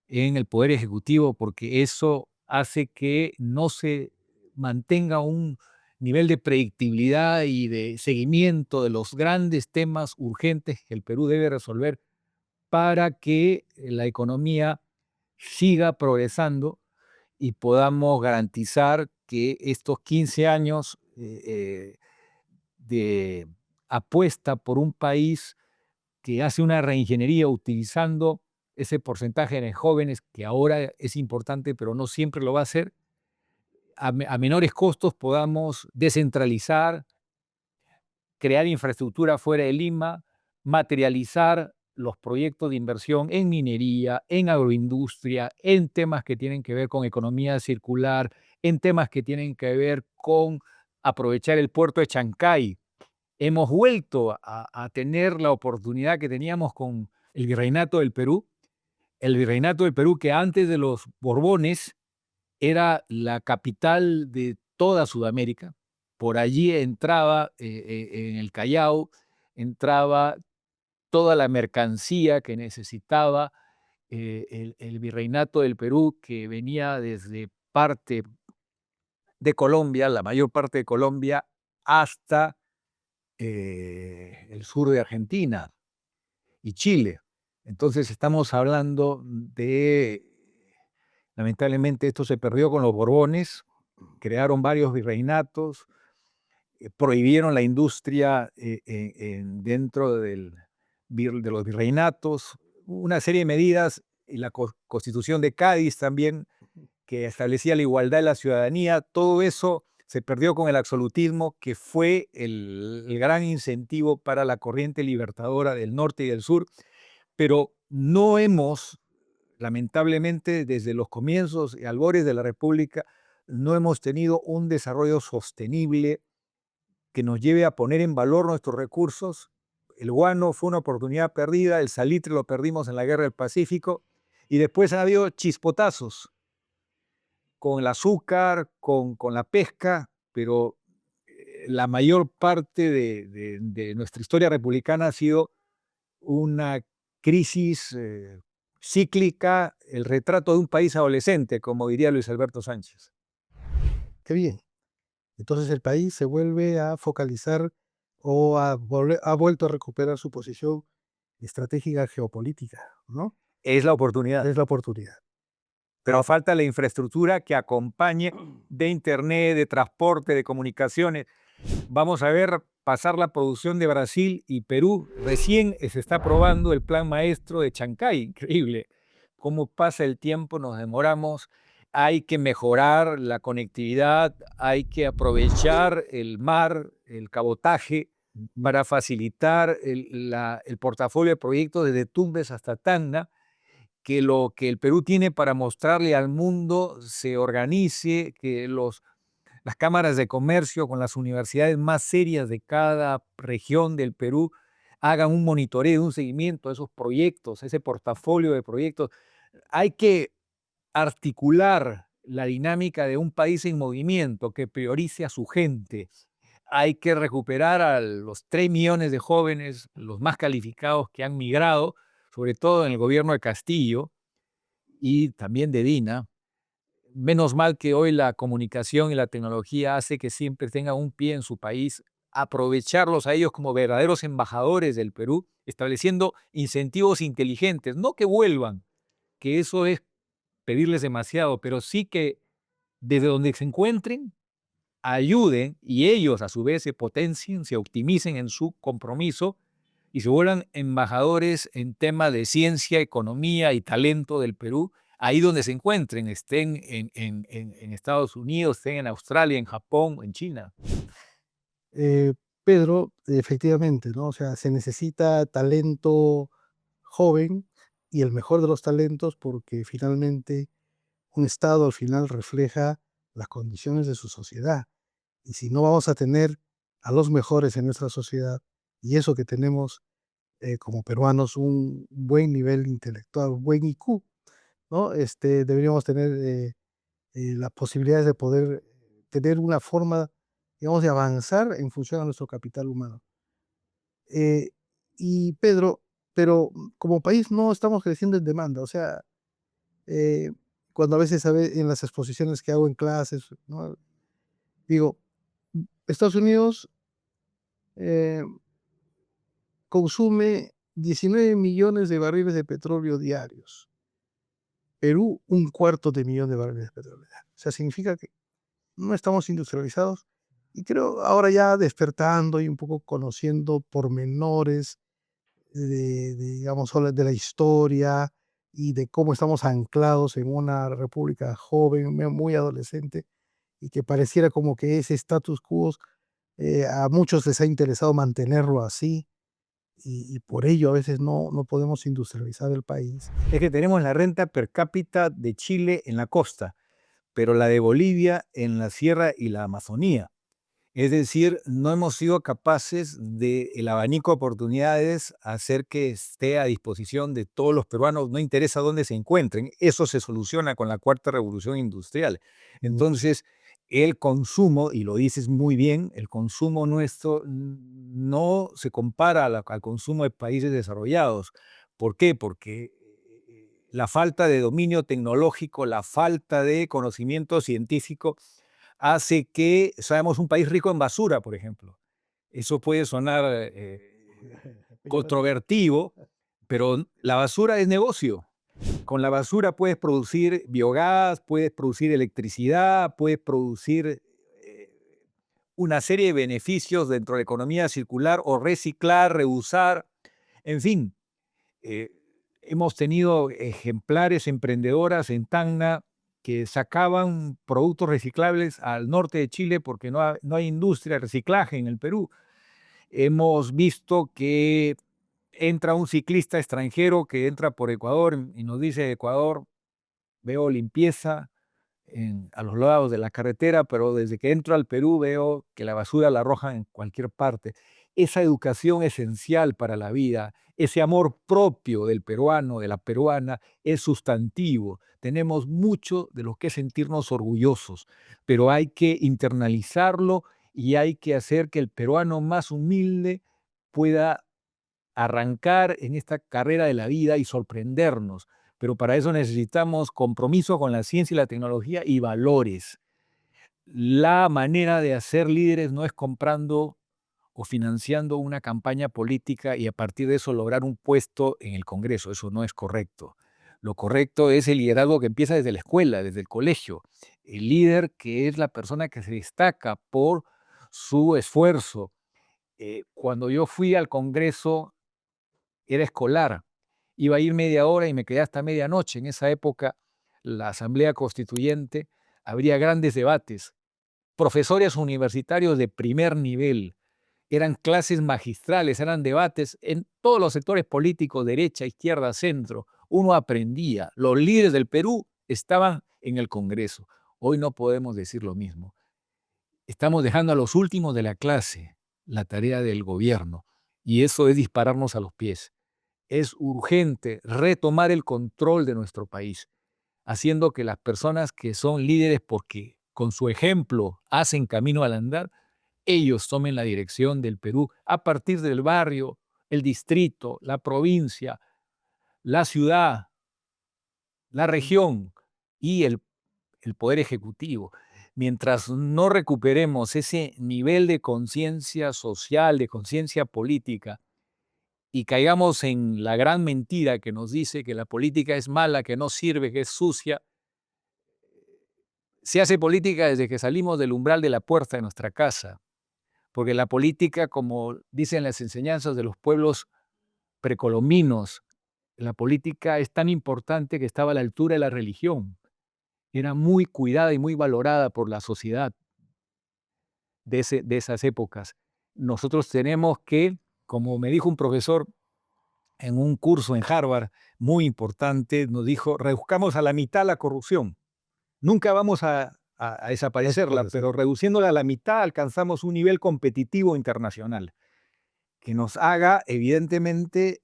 [SPEAKER 2] en el Poder Ejecutivo, porque eso hace que no se mantenga un nivel de predictibilidad y de seguimiento de los grandes temas urgentes que el Perú debe resolver para que la economía siga progresando y podamos garantizar que estos 15 años de apuesta por un país que hace una reingeniería utilizando ese porcentaje de jóvenes que ahora es importante, pero no siempre lo va a hacer, a menores costos podamos descentralizar, crear infraestructura fuera de Lima, materializar los proyectos de inversión en minería, en agroindustria, en temas que tienen que ver con economía circular, en temas que tienen que ver con aprovechar el puerto de Chancay. Hemos vuelto a tener la oportunidad que teníamos con el Virreinato del Perú. El Virreinato del Perú, que antes de los Borbones era la capital de toda Sudamérica. Por allí entraba, en el Callao, entraba toda la mercancía que necesitaba el Virreinato del Perú, que venía desde parte de Colombia, la mayor parte de Colombia, hasta el sur de Argentina y Chile. Entonces estamos hablando de, lamentablemente esto se perdió con los Borbones, crearon varios virreinatos, prohibieron la industria dentro de los virreinatos, una serie de medidas, y la Constitución de Cádiz también, que establecía la igualdad de la ciudadanía, todo eso se perdió con el absolutismo, que fue el gran incentivo para la corriente libertadora del norte y del sur, pero no hemos, lamentablemente, desde los comienzos y albores de la República, no hemos tenido un desarrollo sostenible que nos lleve a poner en valor nuestros recursos. El guano fue una oportunidad perdida, el salitre lo perdimos en la Guerra del Pacífico, y después ha habido chispotazos con el azúcar, con la pesca, pero la mayor parte de nuestra historia republicana ha sido una crisis cíclica, el retrato de un país adolescente, como diría Luis Alberto Sánchez.
[SPEAKER 1] Qué bien. Entonces el país se vuelve a focalizar o ha vuelto a recuperar su posición estratégica geopolítica, ¿no?
[SPEAKER 2] Es la oportunidad,
[SPEAKER 1] Es la oportunidad.
[SPEAKER 2] pero falta la infraestructura que acompañe de internet, de transporte, de comunicaciones. Vamos a ver pasar la producción de Brasil y Perú. Recién se está probando el plan maestro de Chancay. Increíble. Cómo pasa el tiempo, nos demoramos. Hay que mejorar la conectividad, hay que aprovechar el mar, el cabotaje, para facilitar el portafolio de proyectos desde Tumbes hasta Tacna, que lo que el Perú tiene para mostrarle al mundo se organice, que las cámaras de comercio con las universidades más serias de cada región del Perú hagan un monitoreo, un seguimiento de esos proyectos, ese portafolio de proyectos. Hay que articular la dinámica de un país en movimiento que priorice a su gente. Hay que recuperar a los 3 millones de jóvenes, los más calificados que han migrado, sobre todo en el gobierno de Castillo y también de Dina. Menos mal que hoy la comunicación y la tecnología hace que siempre tengan un pie en su país, aprovecharlos a ellos como verdaderos embajadores del Perú, estableciendo incentivos inteligentes, no que vuelvan, que eso es pedirles demasiado, pero sí que desde donde se encuentren ayuden y ellos a su vez se potencien, se optimicen en su compromiso y se vuelvan embajadores en temas de ciencia, economía y talento del Perú, ahí donde se encuentren, estén en Estados Unidos, estén en Australia, en Japón, en China.
[SPEAKER 1] Eh, Pedro, efectivamente, ¿no? O sea, se necesita talento joven y el mejor de los talentos porque finalmente un Estado al final refleja las condiciones de su sociedad. Y si no vamos a tener a los mejores en nuestra sociedad, y eso que tenemos como peruanos, un buen nivel intelectual, un buen IQ, ¿no? Deberíamos tener las posibilidades de poder tener una forma, digamos, de avanzar en función a nuestro capital humano. Eh, y Pedro, pero como país no estamos creciendo en demanda, o sea, eh, cuando a veces en las exposiciones que hago en clases, ¿no? Digo, Estados Unidos eh, consume 19 millones de barriles de petróleo diarios. Perú, un cuarto de millón de barriles de petróleo diarios. O sea, significa que no estamos industrializados y creo ahora ya despertando y un poco conociendo pormenores digamos, de la historia y de cómo estamos anclados en una república joven, muy adolescente, y que pareciera como que ese status quo a muchos les ha interesado mantenerlo así, y por ello a veces no podemos industrializar el país.
[SPEAKER 2] Es que tenemos la renta per cápita de Chile en la costa, pero la de Bolivia en la sierra y la Amazonía. Es decir, no hemos sido capaces de el abanico de oportunidades hacer que esté a disposición de todos los peruanos, no interesa dónde se encuentren. Eso se soluciona con la cuarta revolución industrial.
[SPEAKER 1] Mm,
[SPEAKER 2] Entonces, el consumo, y lo dices muy bien, el consumo nuestro no se compara al consumo de países desarrollados. ¿Por qué? Porque la falta de dominio tecnológico, la falta de conocimiento científico hace que seamos un país rico en basura, por ejemplo. Eso puede sonar
[SPEAKER 1] peyorativo.
[SPEAKER 2] controvertido, pero la basura es negocio. Con la basura puedes producir biogás, puedes producir electricidad, puedes producir eh, una serie de beneficios dentro de la economía circular o reciclar, reusar, en fin. eh, Hemos tenido ejemplares emprendedoras en Tacna que sacaban productos reciclables al norte de Chile porque no hay industria de reciclaje en el Perú. Hemos visto que entra un ciclista extranjero que entra por Ecuador y nos dice: Ecuador, veo limpieza a los lados de la carretera, pero desde que entro al Perú veo que la basura la arrojan en cualquier parte. Esa educación esencial para la vida, ese amor propio del peruano, de la peruana, es sustantivo. Tenemos mucho de lo que sentirnos orgullosos, pero hay que internalizarlo y hay que hacer que el peruano más humilde pueda arrancar en esta carrera de la vida y sorprendernos. Pero para eso necesitamos compromiso con la ciencia y la tecnología y valores. La manera de hacer líderes no es comprando o financiando una campaña política y a partir de eso lograr un puesto en el Congreso. Eso no es correcto. Lo correcto es el liderazgo que empieza desde la escuela, desde el colegio. El líder que es la persona que se destaca por su esfuerzo. Cuando yo fui al Congreso, era escolar. Iba a ir media hora y me quedé hasta medianoche. En esa época, la Asamblea Constituyente habría grandes debates. Profesores universitarios de primer nivel. Eran clases magistrales, eran debates en todos los sectores políticos, derecha, izquierda, centro. Uno aprendía. Los líderes del Perú estaban en el Congreso. Hoy no podemos decir lo mismo. Estamos dejando a los últimos de la clase la tarea del gobierno y eso es dispararnos a los pies. Es urgente retomar el control de nuestro país, haciendo que las personas que son líderes porque con su ejemplo hacen camino al andar, ellos tomen la dirección del Perú a partir del barrio, el distrito, la provincia, la ciudad, la
[SPEAKER 1] Mm.
[SPEAKER 2] región y el poder ejecutivo. Mientras no recuperemos ese nivel de conciencia social, de conciencia política, y caigamos en la gran mentira que nos dice que la política es mala, que no sirve, que es sucia, Se hace política desde que salimos del umbral de la puerta de nuestra casa, porque la política, como dicen las enseñanzas de los pueblos precolombinos, la política es tan importante que estaba a la altura de la religión. Era muy cuidada y muy valorada por la sociedad de esas épocas. Nosotros tenemos que, como me dijo un profesor en un curso en Harvard muy importante, nos dijo, reduzcamos a la mitad la corrupción. Nunca vamos a desaparecerla, pero reduciéndola a la mitad alcanzamos un nivel competitivo internacional que nos haga, evidentemente,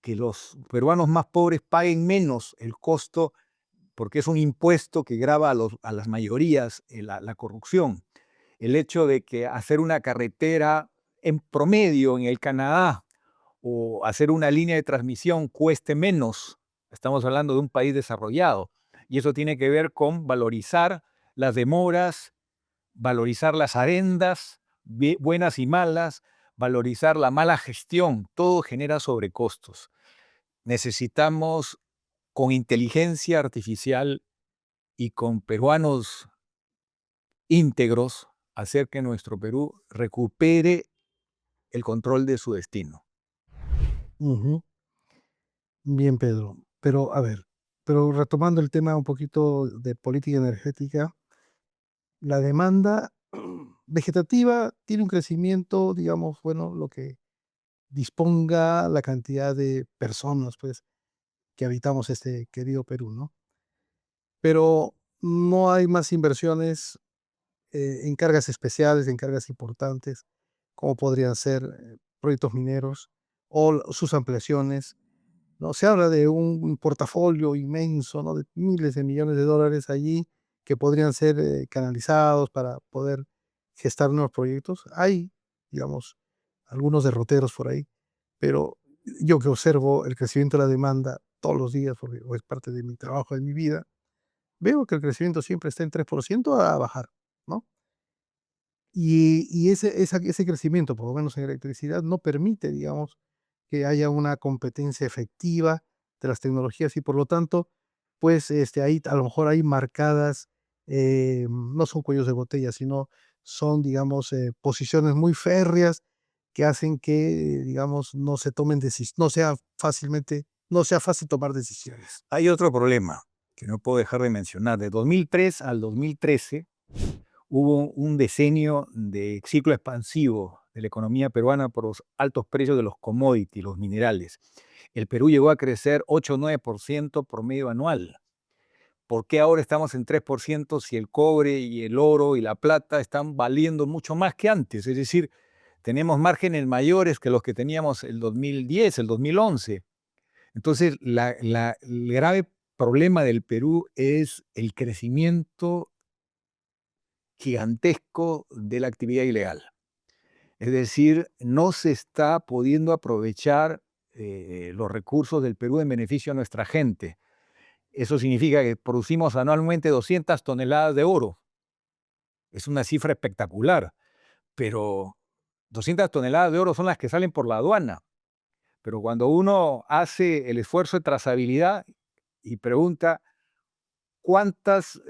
[SPEAKER 2] que los peruanos más pobres paguen menos el costo, porque es un impuesto que grava a las mayorías, la corrupción. El hecho de que hacer una carretera en promedio en el Canadá o hacer una línea de transmisión cueste menos. Estamos hablando de un país desarrollado. Y eso tiene que ver con valorizar las demoras, valorizar las arendas, buenas y malas, valorizar la mala gestión. Todo genera sobrecostos. Necesitamos, con inteligencia artificial y con peruanos íntegros, hacer que nuestro Perú recupere el control de su destino.
[SPEAKER 1] Ujú. Bien, Pedro. Pero, a ver, pero retomando el tema un poquito de política energética, la demanda vegetativa tiene un crecimiento, digamos, bueno, lo que disponga la cantidad de personas, pues, que habitamos este querido Perú, ¿no? Pero no hay más inversiones en cargas especiales, en cargas importantes, como podrían ser proyectos mineros o sus ampliaciones, ¿no? Se habla de un portafolio inmenso, ¿no? De miles de millones de dólares allí que podrían ser canalizados para poder gestar nuevos proyectos. Hay, digamos, algunos derroteros por ahí, pero yo que observo el crecimiento de la demanda todos los días, porque es parte de mi trabajo, de mi vida, veo que el crecimiento siempre está en 3% a bajar, ¿no? Y ese crecimiento, por lo menos en electricidad, no permite, digamos, que haya una competencia efectiva de las tecnologías y por lo tanto, pues ahí a lo mejor hay marcadas, no son cuellos de botella, sino son, digamos, posiciones muy férreas que hacen que, digamos, no se tomen decisiones, no sea fácil tomar decisiones.
[SPEAKER 2] Hay otro problema que no puedo dejar de mencionar. De 2003 al 2013 hubo un decenio de ciclo expansivo de la economía peruana por los altos precios de los commodities, los minerales. El Perú llegó a crecer 8 o 9% promedio anual. ¿Por qué ahora estamos en 3% si el cobre y el oro y la plata están valiendo mucho más que antes? Es decir, tenemos márgenes mayores que los que teníamos el 2010, el 2011. Entonces, el grave problema del Perú es el crecimiento gigantesco de la actividad ilegal. Es decir, no se está pudiendo aprovechar los recursos del Perú en beneficio a nuestra gente. Eso significa que producimos anualmente 200 toneladas de oro. Es una cifra espectacular, pero 200 toneladas de oro son las que salen por la aduana. Pero cuando uno hace el esfuerzo de trazabilidad y pregunta cuántas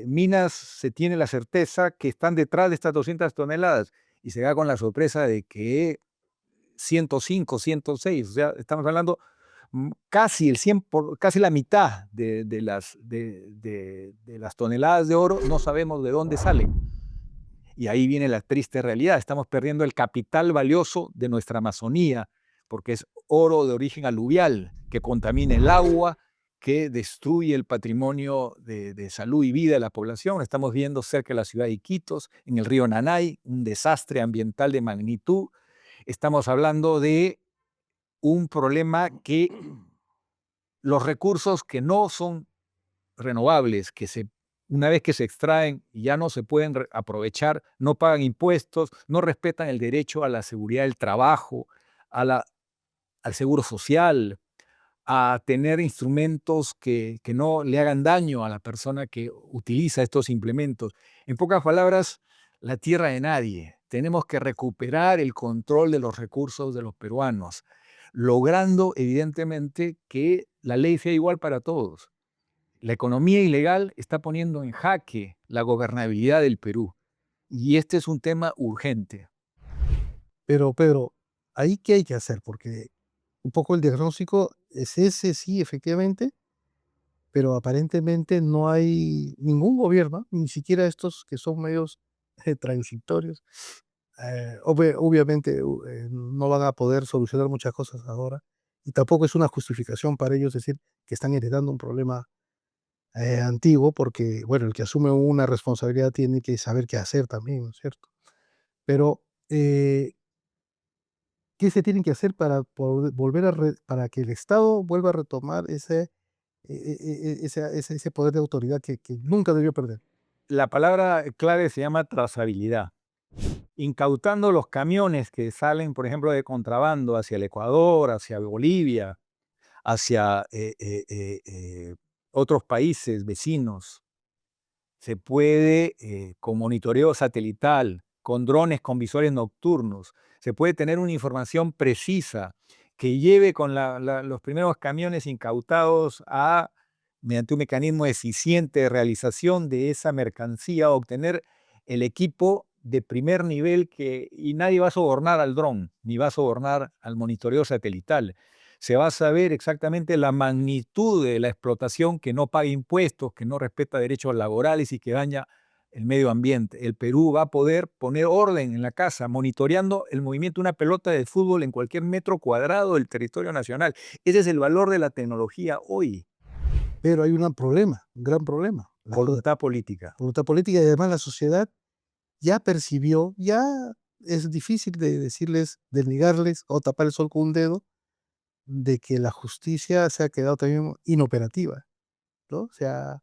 [SPEAKER 2] minas se tiene la certeza que están detrás de estas 200 toneladas, y se da con la sorpresa de que 105, 106, o sea, estamos hablando casi el 100 casi la mitad de las toneladas de oro no sabemos de dónde salen. Y ahí viene la triste realidad. Estamos perdiendo el capital valioso de nuestra Amazonía, porque es oro de origen aluvial, que contamina el agua, que destruye el patrimonio de salud y vida de la población. Estamos viendo cerca de la ciudad de Iquitos, en el río Nanay, un desastre ambiental de magnitud. Estamos hablando de un problema que los recursos que no son renovables, una vez que se extraen ya no se pueden aprovechar, no pagan impuestos, no respetan el derecho a la seguridad del trabajo, al seguro social, a tener instrumentos que no le hagan daño a la persona que utiliza estos implementos. En pocas palabras, la tierra de nadie. Tenemos que recuperar el control de los recursos de los peruanos, logrando evidentemente que la ley sea igual para todos. La economía ilegal está poniendo en jaque la gobernabilidad del Perú. Y este es un tema urgente.
[SPEAKER 1] Pero Pedro, ¿ahí qué hay que hacer? Porque un poco el diagnóstico es ese, sí, efectivamente, pero aparentemente no hay ningún gobierno, ni siquiera estos que son medios transitorios. Obviamente no van a poder solucionar muchas cosas ahora y tampoco es una justificación para ellos decir que están heredando un problema antiguo, porque, bueno, el que asume una responsabilidad tiene que saber qué hacer también, ¿no es cierto? Pero, ¿qué se tiene que hacer para volver para que el Estado vuelva a retomar ese poder de autoridad que nunca debió perder?
[SPEAKER 2] La palabra clave se llama trazabilidad. Incautando los camiones que salen, por ejemplo, de contrabando hacia el Ecuador, hacia Bolivia, hacia otros países vecinos. Se puede, con monitoreo satelital, con drones con visores nocturnos, se puede tener una información precisa que lleve con los primeros camiones incautados mediante un mecanismo eficiente de realización de esa mercancía, obtener el equipo de primer nivel y nadie va a sobornar al dron, ni va a sobornar al monitoreo satelital. Se va a saber exactamente la magnitud de la explotación que no paga impuestos, que no respeta derechos laborales y que daña el medio ambiente. El Perú va a poder poner orden en la casa, monitoreando el movimiento de una pelota de fútbol en cualquier metro cuadrado del territorio nacional. Ese es el valor de la tecnología hoy.
[SPEAKER 1] Pero hay un problema, un gran problema,
[SPEAKER 2] Voluntad política.
[SPEAKER 1] voluntad política y además la sociedad ya percibió, ya es difícil de decirles, de negarles o tapar el sol con un dedo, de que la justicia se ha quedado también inoperativa, ¿no? O sea,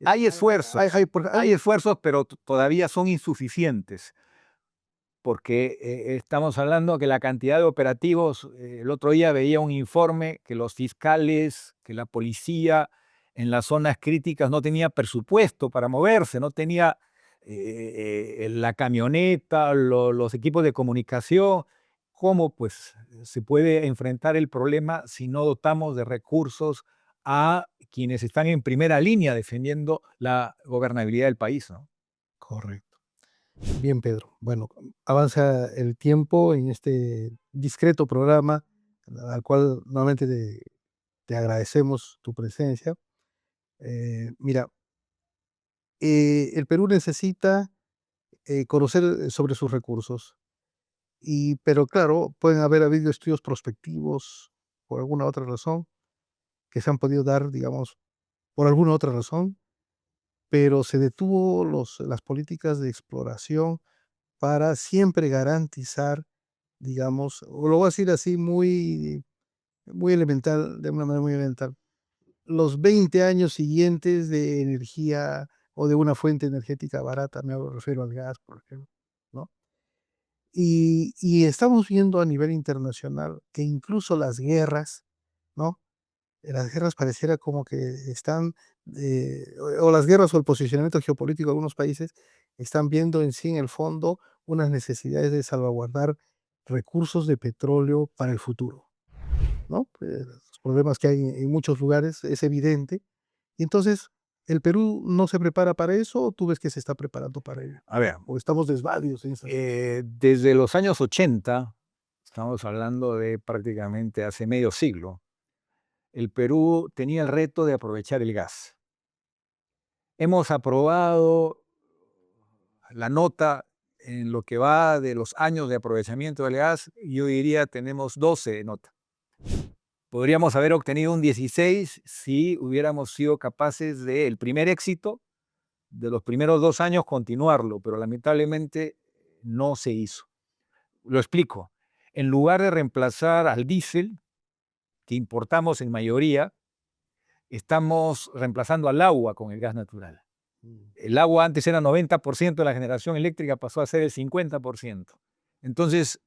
[SPEAKER 2] Hay esfuerzos, hay
[SPEAKER 1] hay
[SPEAKER 2] esfuerzos, pero todavía son insuficientes. Porque estamos hablando que la cantidad de operativos, el otro día veía un informe que los fiscales, que la policía en las zonas críticas no tenía presupuesto para moverse, no tenía la camioneta, los equipos de comunicación. ¿Cómo pues se puede enfrentar el problema si no dotamos de recursos a quienes están en primera línea defendiendo la gobernabilidad del país, ¿no?
[SPEAKER 1] correcto. Bien, Pedro. Bueno, avanza el tiempo en este discreto programa, al cual nuevamente te agradecemos tu presencia. Mira, el Perú necesita conocer sobre sus recursos, pero claro, pueden haber habido estudios prospectivos por alguna otra razón que se han podido dar, digamos, por alguna otra razón, pero se detuvo las políticas de exploración para siempre garantizar, digamos, o lo voy a decir así muy elemental, de una manera muy elemental, los 20 años siguientes de energía o de una fuente energética barata, me refiero al gas, por ejemplo, ¿no? Y estamos viendo a nivel internacional que incluso las guerras, ¿no? Las guerras pareciera como que están, o las guerras o el posicionamiento geopolítico de algunos países están viendo en sí, en el fondo, unas necesidades de salvaguardar recursos de petróleo para el futuro, ¿no? Los problemas que hay en muchos lugares es evidente. Y entonces, ¿el Perú no se prepara para eso o tú ves que se está preparando para ello?
[SPEAKER 2] A ver,
[SPEAKER 1] ¿O estamos desvalidos en esa?
[SPEAKER 2] desde los años 80, estamos hablando de prácticamente hace medio siglo, el Perú tenía el reto de aprovechar el gas. Hemos aprobado la nota en lo que va de los años de aprovechamiento del gas, yo diría tenemos 12 de nota. Podríamos haber obtenido un 16 si hubiéramos sido capaces del primer éxito, de los primeros 2 años, continuarlo, pero lamentablemente no se hizo. Lo explico. En lugar de reemplazar al diésel, que importamos en mayoría, estamos reemplazando al agua con el gas natural.
[SPEAKER 1] Mm.
[SPEAKER 2] El agua antes era 90% de la generación eléctrica, pasó a ser el 50%. Entonces,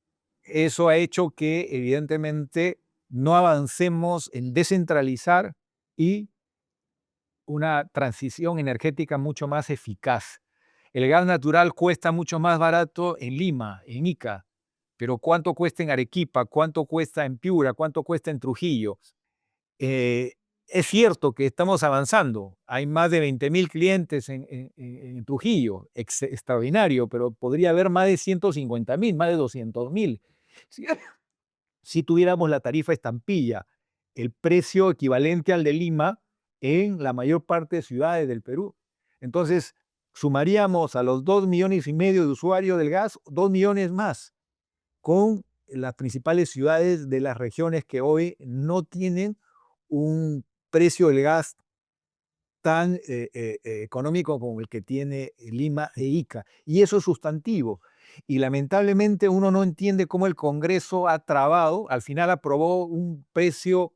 [SPEAKER 2] eso ha hecho que evidentemente no avancemos en descentralizar y una transición energética mucho más eficaz. El gas natural cuesta mucho más barato en Lima, en Ica, pero ¿cuánto cuesta en Arequipa? ¿Cuánto cuesta en Piura? ¿Cuánto cuesta en Trujillo? Eh, es cierto que estamos avanzando. Hay más de 20.000 clientes en Trujillo, extraordinario, pero podría haber más de 150.000, más de 200.000. Si, si tuviéramos la tarifa estampilla, el precio equivalente al de Lima en la mayor parte de ciudades del Perú. Entonces, sumaríamos a los 2,5 millones de usuarios del gas, 2 millones más, con las principales ciudades de las regiones que hoy no tienen un precio del gas tan económico como el que tiene Lima e Ica. Y eso es sustantivo. Y lamentablemente uno no entiende cómo el Congreso ha trabado, al final aprobó un precio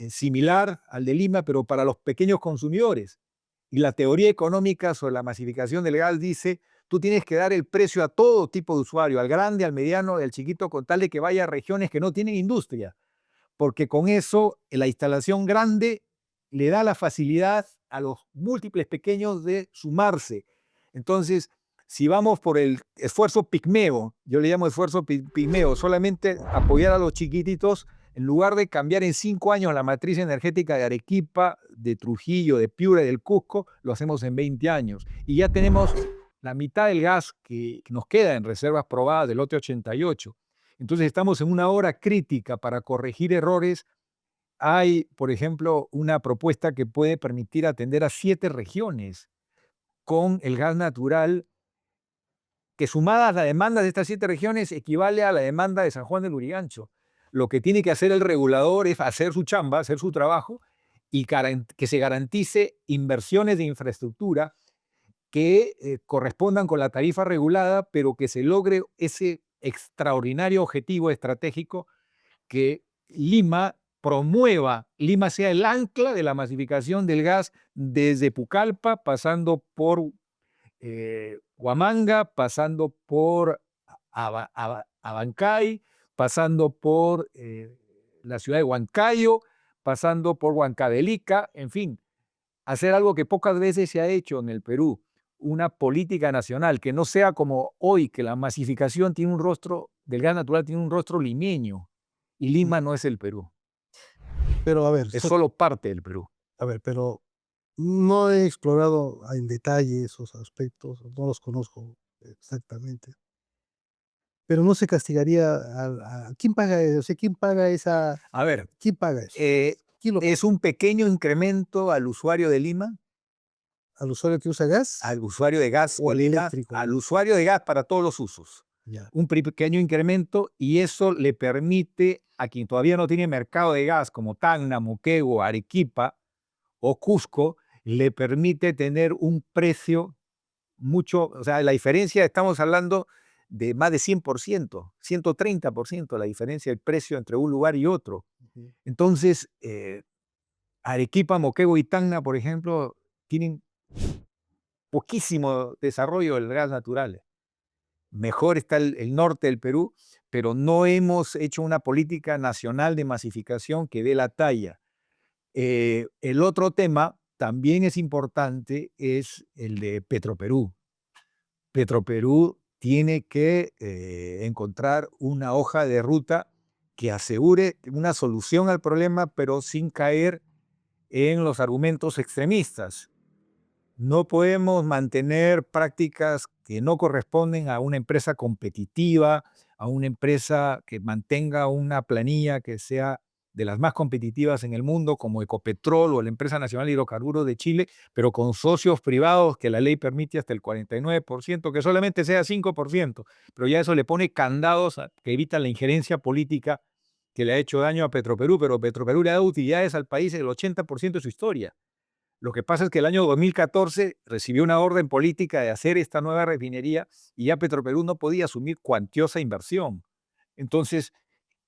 [SPEAKER 2] similar al de Lima, pero para los pequeños consumidores. Y la teoría económica sobre la masificación del gas dice, tú tienes que dar el precio a todo tipo de usuario, al grande, al mediano, al chiquito, con tal de que vaya a regiones que no tienen industria, porque con eso la instalación grande le da la facilidad a los múltiples pequeños de sumarse. Entonces, si vamos por el esfuerzo pigmeo, yo le llamo esfuerzo pigmeo, solamente apoyar a los chiquititos, en lugar de cambiar en 5 años la matriz energética de Arequipa, de Trujillo, de Piura y del Cusco, lo hacemos en 20 años. Y ya tenemos la mitad del gas que nos queda en reservas probadas del lote 88. Entonces estamos en una hora crítica para corregir errores. Hay, por ejemplo, una propuesta que puede permitir atender a 7 regiones con el gas natural, que sumada a la demanda de estas 7 regiones equivale a la demanda de San Juan del Lurigancho. Lo que tiene que hacer el regulador es hacer su chamba, hacer su trabajo y que se garantice inversiones de infraestructura que correspondan con la tarifa regulada, pero que se logre ese extraordinario objetivo estratégico que Lima sea el ancla de la masificación del gas desde Pucallpa, pasando por Huamanga, pasando por Abancay, pasando por la ciudad de Huancayo, pasando por Huancavelica, en fin, hacer algo que pocas veces se ha hecho en el Perú, una política nacional que no sea como hoy, que la masificación tiene un rostro, del gas natural tiene un rostro limeño, y
[SPEAKER 1] Mm,
[SPEAKER 2] Lima no es el Perú,
[SPEAKER 1] pero a ver,
[SPEAKER 2] es solo parte del Perú.
[SPEAKER 1] pero no he explorado en detalle esos aspectos, no los conozco exactamente. Pero no se castigaría a ¿quién paga eso? O sea,
[SPEAKER 2] A ver,
[SPEAKER 1] quién paga eso?
[SPEAKER 2] eh,
[SPEAKER 1] ¿Quién lo
[SPEAKER 2] es un pequeño incremento al usuario de Lima,
[SPEAKER 1] al usuario que usa gas
[SPEAKER 2] al usuario de gas
[SPEAKER 1] o
[SPEAKER 2] de
[SPEAKER 1] al
[SPEAKER 2] Lima,
[SPEAKER 1] eléctrico?
[SPEAKER 2] al usuario de gas para todos los usos.
[SPEAKER 1] Ya.
[SPEAKER 2] Un pequeño incremento y eso le permite a quien todavía no tiene mercado de gas, como Tacna, Moquegua, Arequipa o Cusco, le permite tener un precio mucho, o sea, la diferencia, estamos hablando de más de 100%, 130% la diferencia del precio entre un lugar y otro.
[SPEAKER 1] Ujú.
[SPEAKER 2] Entonces, Arequipa, Moquegua y Tacna, por ejemplo, tienen poquísimo desarrollo del gas natural. Mejor está el norte del Perú, pero no hemos hecho una política nacional de masificación que dé la talla. El otro tema también es importante, es el de Petroperú. Petroperú tiene que encontrar una hoja de ruta que asegure una solución al problema, pero sin caer en los argumentos extremistas. No podemos mantener prácticas que no corresponden a una empresa competitiva, a una empresa que mantenga una planilla que sea de las más competitivas en el mundo, como Ecopetrol o la Empresa Nacional de Hidrocarburos de Chile, pero con socios privados que la ley permite hasta el 49%, que solamente sea 5%, pero ya eso le pone candados que evitan la injerencia política que le ha hecho daño a Petroperú, pero Petroperú le ha dado utilidades al país el 80% de su historia. Lo que pasa es que el año 2014 recibió una orden política de hacer esta nueva refinería y ya Petroperú no podía asumir cuantiosa inversión. Entonces,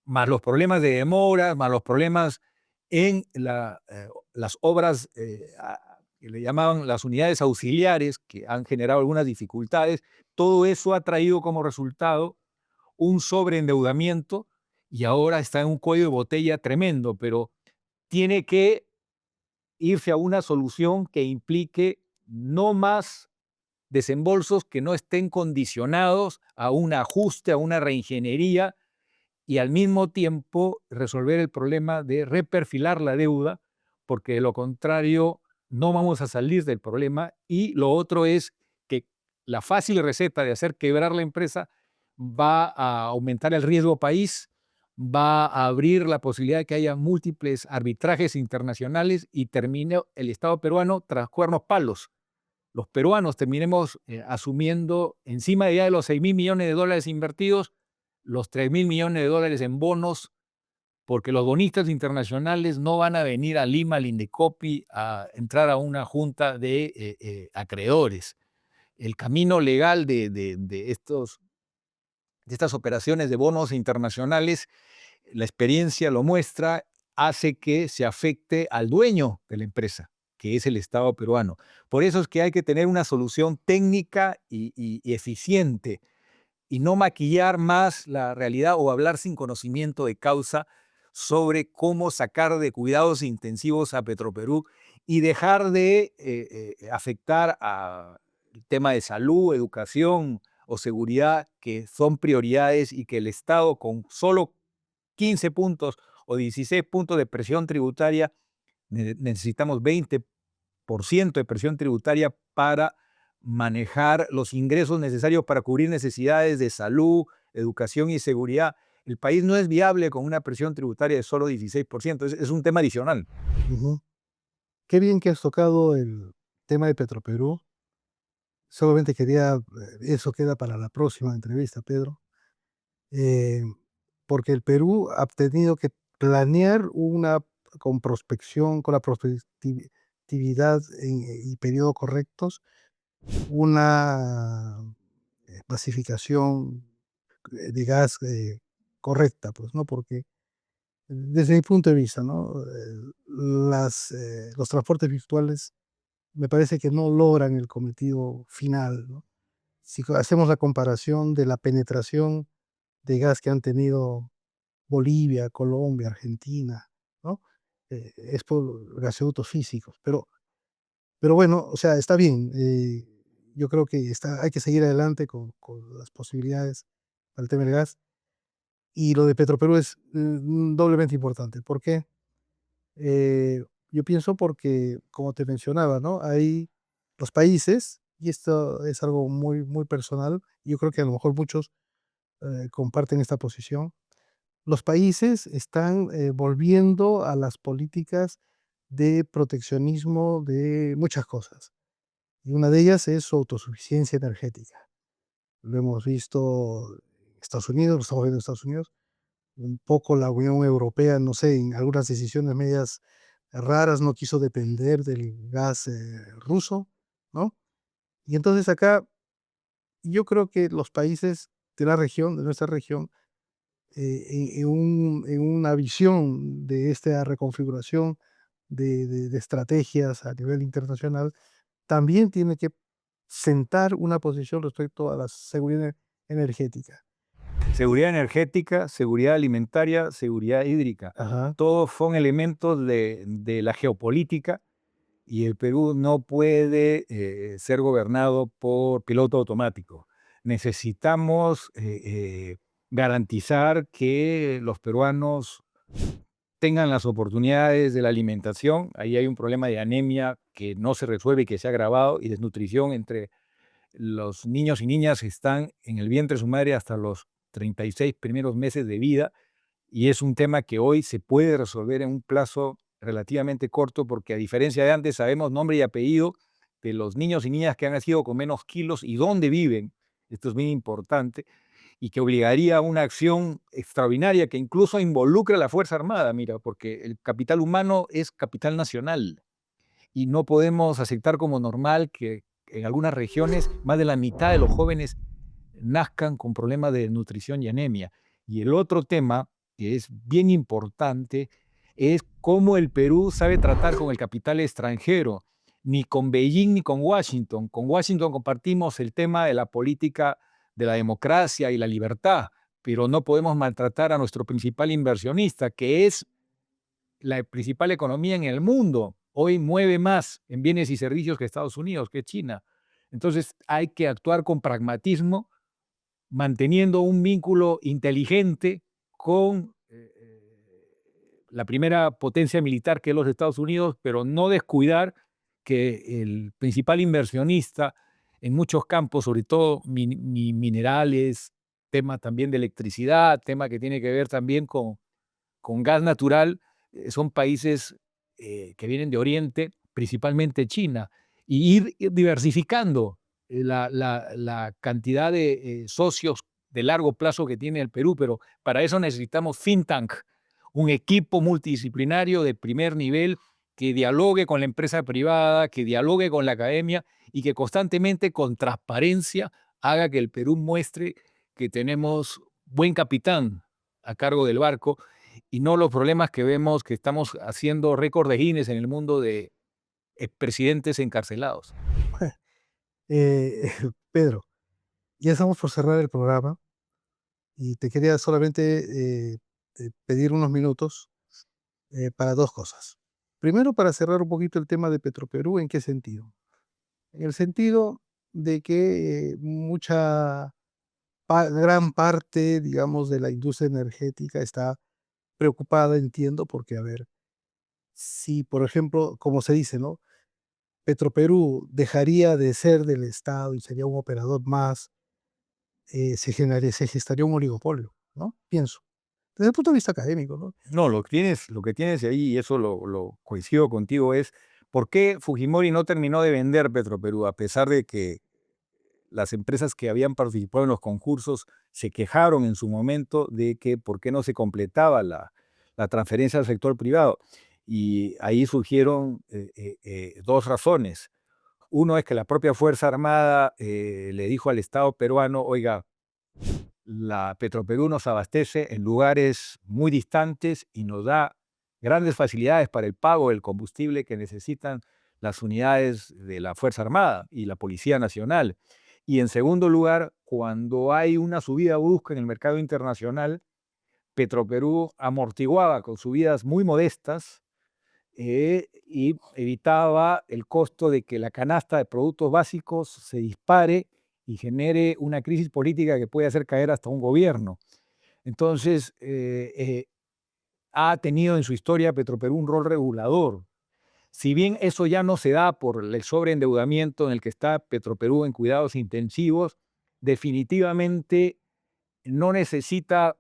[SPEAKER 2] más los problemas de demora, más los problemas en las obras que le llamaban las unidades auxiliares, que han generado algunas dificultades, todo eso ha traído como resultado un sobreendeudamiento y ahora está en un cuello de botella tremendo, pero tiene que irse a una solución que implique no más desembolsos que no estén condicionados a un ajuste, a una reingeniería y al mismo tiempo resolver el problema de reperfilar la deuda, porque de lo contrario no vamos a salir del problema. Y lo otro es que la fácil receta de hacer quebrar la empresa va a aumentar el riesgo país, va a abrir la posibilidad de que haya múltiples arbitrajes internacionales y termine el Estado peruano tras cuernos palos. Los peruanos terminemos asumiendo encima de ya de los 6.000 millones de dólares invertidos, los 3.000 millones de dólares en bonos, porque los bonistas internacionales no van a venir a Lima, al Indecopi, a entrar a una junta de acreedores. El camino legal de estas operaciones de bonos internacionales, la experiencia lo muestra, hace que se afecte al dueño de la empresa, que es el Estado peruano. Por eso es que hay que tener una solución técnica y eficiente y no maquillar más la realidad o hablar sin conocimiento de causa sobre cómo sacar de cuidados intensivos a Petroperú y dejar de afectar a el tema de salud, educación o seguridad, que son prioridades y que el Estado con solo 15 puntos o 16 puntos de presión tributaria, necesitamos 20% de presión tributaria para manejar los ingresos necesarios para cubrir necesidades de salud, educación y seguridad. El país no es viable con una presión tributaria de solo 16%, es un tema adicional.
[SPEAKER 1] Ujú. Qué bien que has tocado el tema de Petroperú. Solamente quería, eso queda para la próxima entrevista, Pedro, eh, porque el Perú ha tenido que planear una con prospección, con la prospectividad y periodo correctos, una masificación de gas correcta, pues, ¿no? Porque desde mi punto de vista, ¿no? Los transportes virtuales me parece que no logran el cometido final, ¿no? Si hacemos la comparación de la penetración de gas que han tenido Bolivia, Colombia, Argentina, ¿no? Es por gasoductos físicos, pero bueno, o sea, está bien. Yo creo que hay que seguir adelante con las posibilidades para el tema del gas. Y lo de Petroperú es doblemente importante. ¿Por qué? Yo pienso porque, como te mencionaba, ¿no? Hay los países, y esto es algo muy, muy personal, yo creo que a lo mejor muchos comparten esta posición. Los países están volviendo a las políticas de proteccionismo de muchas cosas. Y una de ellas es su autosuficiencia energética. Lo hemos visto en Estados Unidos, lo estamos viendo en Estados Unidos, un poco la Unión Europea, no sé, en algunas decisiones medias raras no quiso depender del gas ruso, ¿no? Y entonces acá yo creo que los países de la región, de nuestra región, en una visión de esta reconfiguración de estrategias a nivel internacional, también tiene que sentar una posición respecto a la seguridad energética.
[SPEAKER 2] Seguridad energética, seguridad alimentaria, seguridad hídrica,
[SPEAKER 1] Ajá.
[SPEAKER 2] todos son elementos de la geopolítica y el Perú no puede ser gobernado por piloto automático. Necesitamos garantizar que los peruanos tengan las oportunidades de la alimentación. Ahí hay un problema de anemia que no se resuelve y que se ha agravado, y desnutrición entre los niños y niñas que están en el vientre de su madre hasta los 36 primeros meses de vida, y es un tema que hoy se puede resolver en un plazo relativamente corto, porque a diferencia de antes sabemos nombre y apellido de los niños y niñas que han nacido con menos kilos y dónde viven. Esto es muy importante y que obligaría a una acción extraordinaria que incluso involucre a la Fuerza Armada, mira, porque el capital humano es capital nacional y no podemos aceptar como normal que en algunas regiones más de la mitad de los jóvenes nazcan con problemas de nutrición y anemia. Y el otro tema, que es bien importante, es cómo el Perú sabe tratar con el capital extranjero, ni con Beijing ni con Washington. Con Washington compartimos el tema de la política de la democracia y la libertad, pero no podemos maltratar a nuestro principal inversionista, que es la principal economía en el mundo. Hoy mueve más en bienes y servicios que Estados Unidos, que China. Entonces hay que actuar con pragmatismo, manteniendo un vínculo inteligente con la primera potencia militar que es los Estados Unidos, pero no descuidar que el principal inversionista en muchos campos, sobre todo minerales, tema también de electricidad, tema que tiene que ver también con gas natural, son países que vienen de Oriente, principalmente China, y ir diversificando la cantidad de socios de largo plazo que tiene el Perú, pero para eso necesitamos think tank, un equipo multidisciplinario de primer nivel que dialogue con la empresa privada, que dialogue con la academia y que constantemente con transparencia haga que el Perú muestre que tenemos buen capitán a cargo del barco y no los problemas que vemos que estamos haciendo récord de Guinness en el mundo de expresidentes encarcelados.
[SPEAKER 1] Pedro, ya estamos por cerrar el programa y te quería solamente pedir unos minutos para dos cosas. Primero, para cerrar un poquito el tema de Petroperú, ¿en qué sentido? En el sentido de que gran parte, digamos, de la industria energética está preocupada, entiendo, porque, a ver, si, por ejemplo, como se dice, ¿no? Petroperú dejaría de ser del Estado y sería un operador más, se gestaría un oligopolio, ¿no? Pienso, desde el punto de vista académico, ¿no?
[SPEAKER 2] No, lo que tienes ahí, y eso lo coincido contigo, es por qué Fujimori no terminó de vender Petroperú, a pesar de que las empresas que habían participado en los concursos se quejaron en su momento de que por qué no se completaba la transferencia al sector privado. Y ahí surgieron dos razones. Uno es que la propia Fuerza Armada le dijo al Estado peruano, oiga, la Petroperú nos abastece en lugares muy distantes y nos da grandes facilidades para el pago del combustible que necesitan las unidades de la Fuerza Armada y la Policía Nacional. Y en segundo lugar, cuando hay una subida brusca en el mercado internacional, Petroperú amortiguaba con subidas muy modestas y evitaba el costo de que la canasta de productos básicos se dispare y genere una crisis política que puede hacer caer hasta un gobierno. Entonces, ha tenido en su historia Petroperú un rol regulador. Si bien eso ya no se da por el sobreendeudamiento en el que está Petroperú en cuidados intensivos, definitivamente no necesita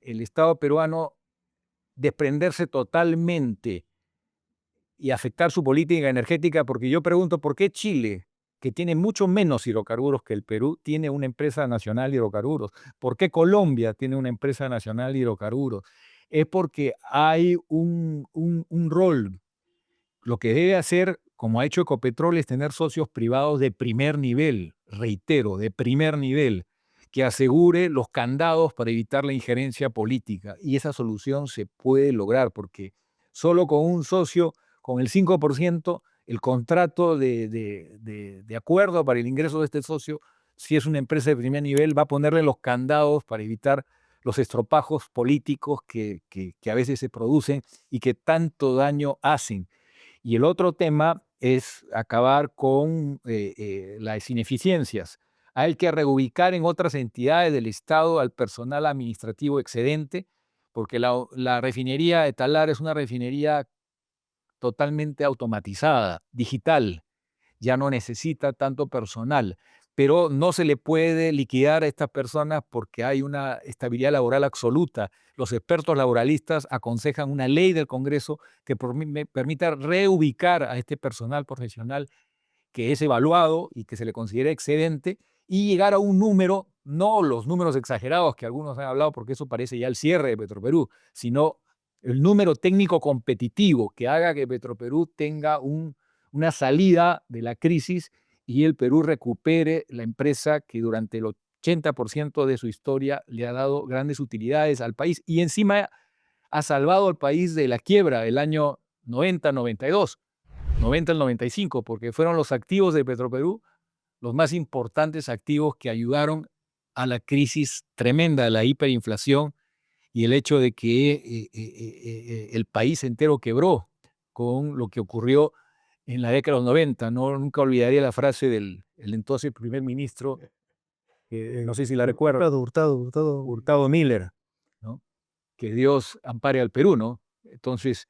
[SPEAKER 2] el Estado peruano desprenderse totalmente y afectar su política energética, porque yo pregunto, ¿por qué Chile, que tiene mucho menos hidrocarburos que el Perú, tiene una empresa nacional de hidrocarburos? ¿Por qué Colombia tiene una empresa nacional de hidrocarburos? Es porque hay un rol. Lo que debe hacer, como ha hecho Ecopetrol, es tener socios privados de primer nivel, reitero, de primer nivel, que asegure los candados para evitar la injerencia política. Y esa solución se puede lograr porque solo con un socio, con el 5%, el contrato de acuerdo para el ingreso de este socio, si es una empresa de primer nivel, va a ponerle los candados para evitar los estropajos políticos que a veces se producen y que tanto daño hacen. Y el otro tema es acabar con las ineficiencias. Hay que reubicar en otras entidades del Estado al personal administrativo excedente, porque la refinería de Talar es una refinería totalmente automatizada, digital, ya no necesita tanto personal, pero no se le puede liquidar a estas personas porque hay una estabilidad laboral absoluta. Los expertos laboralistas aconsejan una ley del Congreso que permita reubicar a este personal profesional que es evaluado y que se le considera excedente y llegar a un número, no los números exagerados que algunos han hablado, porque eso parece ya el cierre de Petroperú, sino el número técnico competitivo que haga que Petroperú tenga una salida de la crisis y el Perú recupere la empresa que durante el 80% de su historia le ha dado grandes utilidades al país y encima ha salvado al país de la quiebra el año 90-92. 90 al 95, porque fueron los activos de Petroperú los más importantes activos que ayudaron a la crisis tremenda de la hiperinflación y el hecho de que el país entero quebró con lo que ocurrió en la década de los 90. No, nunca olvidaría la frase del el entonces primer ministro, no sé si la recuerda,
[SPEAKER 1] Hurtado, Hurtado, Hurtado.
[SPEAKER 2] Hurtado Miller, ¿no? Que Dios ampare al Perú, ¿no? Entonces,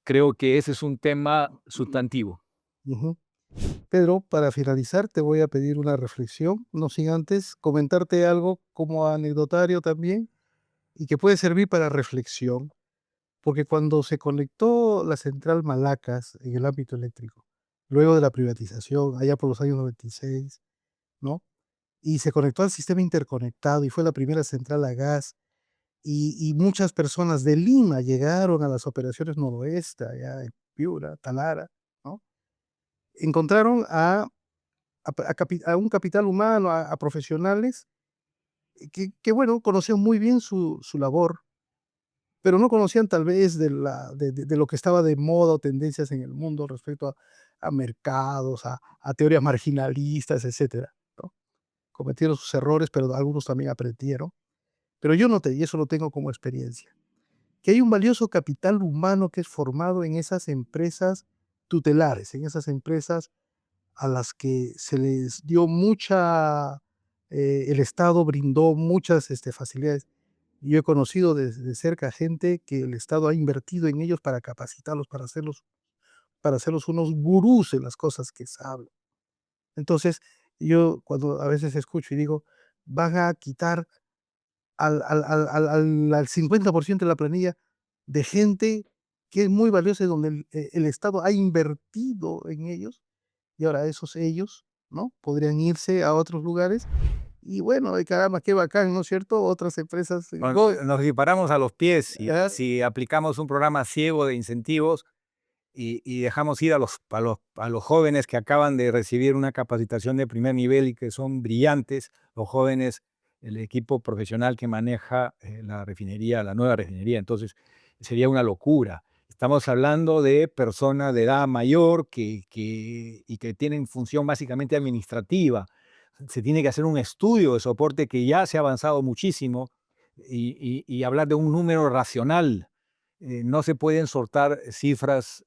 [SPEAKER 2] creo que ese es un tema sustantivo.
[SPEAKER 1] Ujú. Pedro, para finalizar, te voy a pedir una reflexión, no sin antes comentarte algo como anecdotario también y que puede servir para reflexión, porque cuando se conectó la central Malacas en el ámbito eléctrico, luego de la privatización, allá por los años 96, ¿no? Y se conectó al sistema interconectado y fue la primera central a gas y muchas personas de Lima llegaron a las operaciones noroeste, allá en Piura, Talara, ¿no? Encontraron a un capital humano, a profesionales que, bueno, conocían muy bien su labor, pero no conocían tal vez de lo que estaba de moda o tendencias en el mundo respecto a mercados, a teorías marginalistas, etcétera, ¿no? Cometieron sus errores, pero algunos también aprendieron. Pero yo noté, y eso lo tengo como experiencia, que hay un valioso capital humano que es formado en esas empresas tutelares, en esas empresas a las que se les dio el Estado brindó muchas facilidades. Yo he conocido de cerca gente que el Estado ha invertido en ellos para capacitarlos, para hacerlos unos gurús en las cosas que saben. Entonces, yo cuando a veces escucho y digo, van a quitar al 50% de la planilla de gente que es muy valiosa y donde el Estado ha invertido en ellos, y ahora esos ellos, ¿no? Podrían irse a otros lugares y bueno, y caramba, qué bacán, ¿no es cierto? Otras empresas,
[SPEAKER 2] Nos disparamos a los pies
[SPEAKER 1] ah,
[SPEAKER 2] si aplicamos un programa ciego de incentivos y dejamos ir a los jóvenes que acaban de recibir una capacitación de primer nivel y que son brillantes, los jóvenes, el equipo profesional que maneja la refinería, la nueva refinería. Entonces, sería una locura. Estamos hablando de personas de edad mayor y que tienen función básicamente administrativa. Se tiene que hacer un estudio de soporte que ya se ha avanzado muchísimo y hablar de un número racional. No se pueden soltar cifras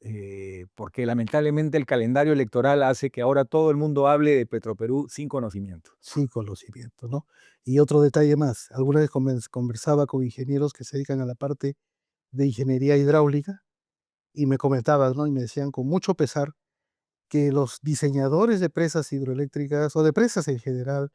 [SPEAKER 2] porque lamentablemente el calendario electoral hace que ahora todo el mundo hable de Petroperú sin conocimiento.
[SPEAKER 1] sin conocimiento, ¿no? Y otro detalle más, alguna vez conversaba con ingenieros que se dedican a la parte de ingeniería hidráulica y me comentaban, ¿no? Y me decían con mucho pesar que los diseñadores de presas hidroeléctricas o de presas en general,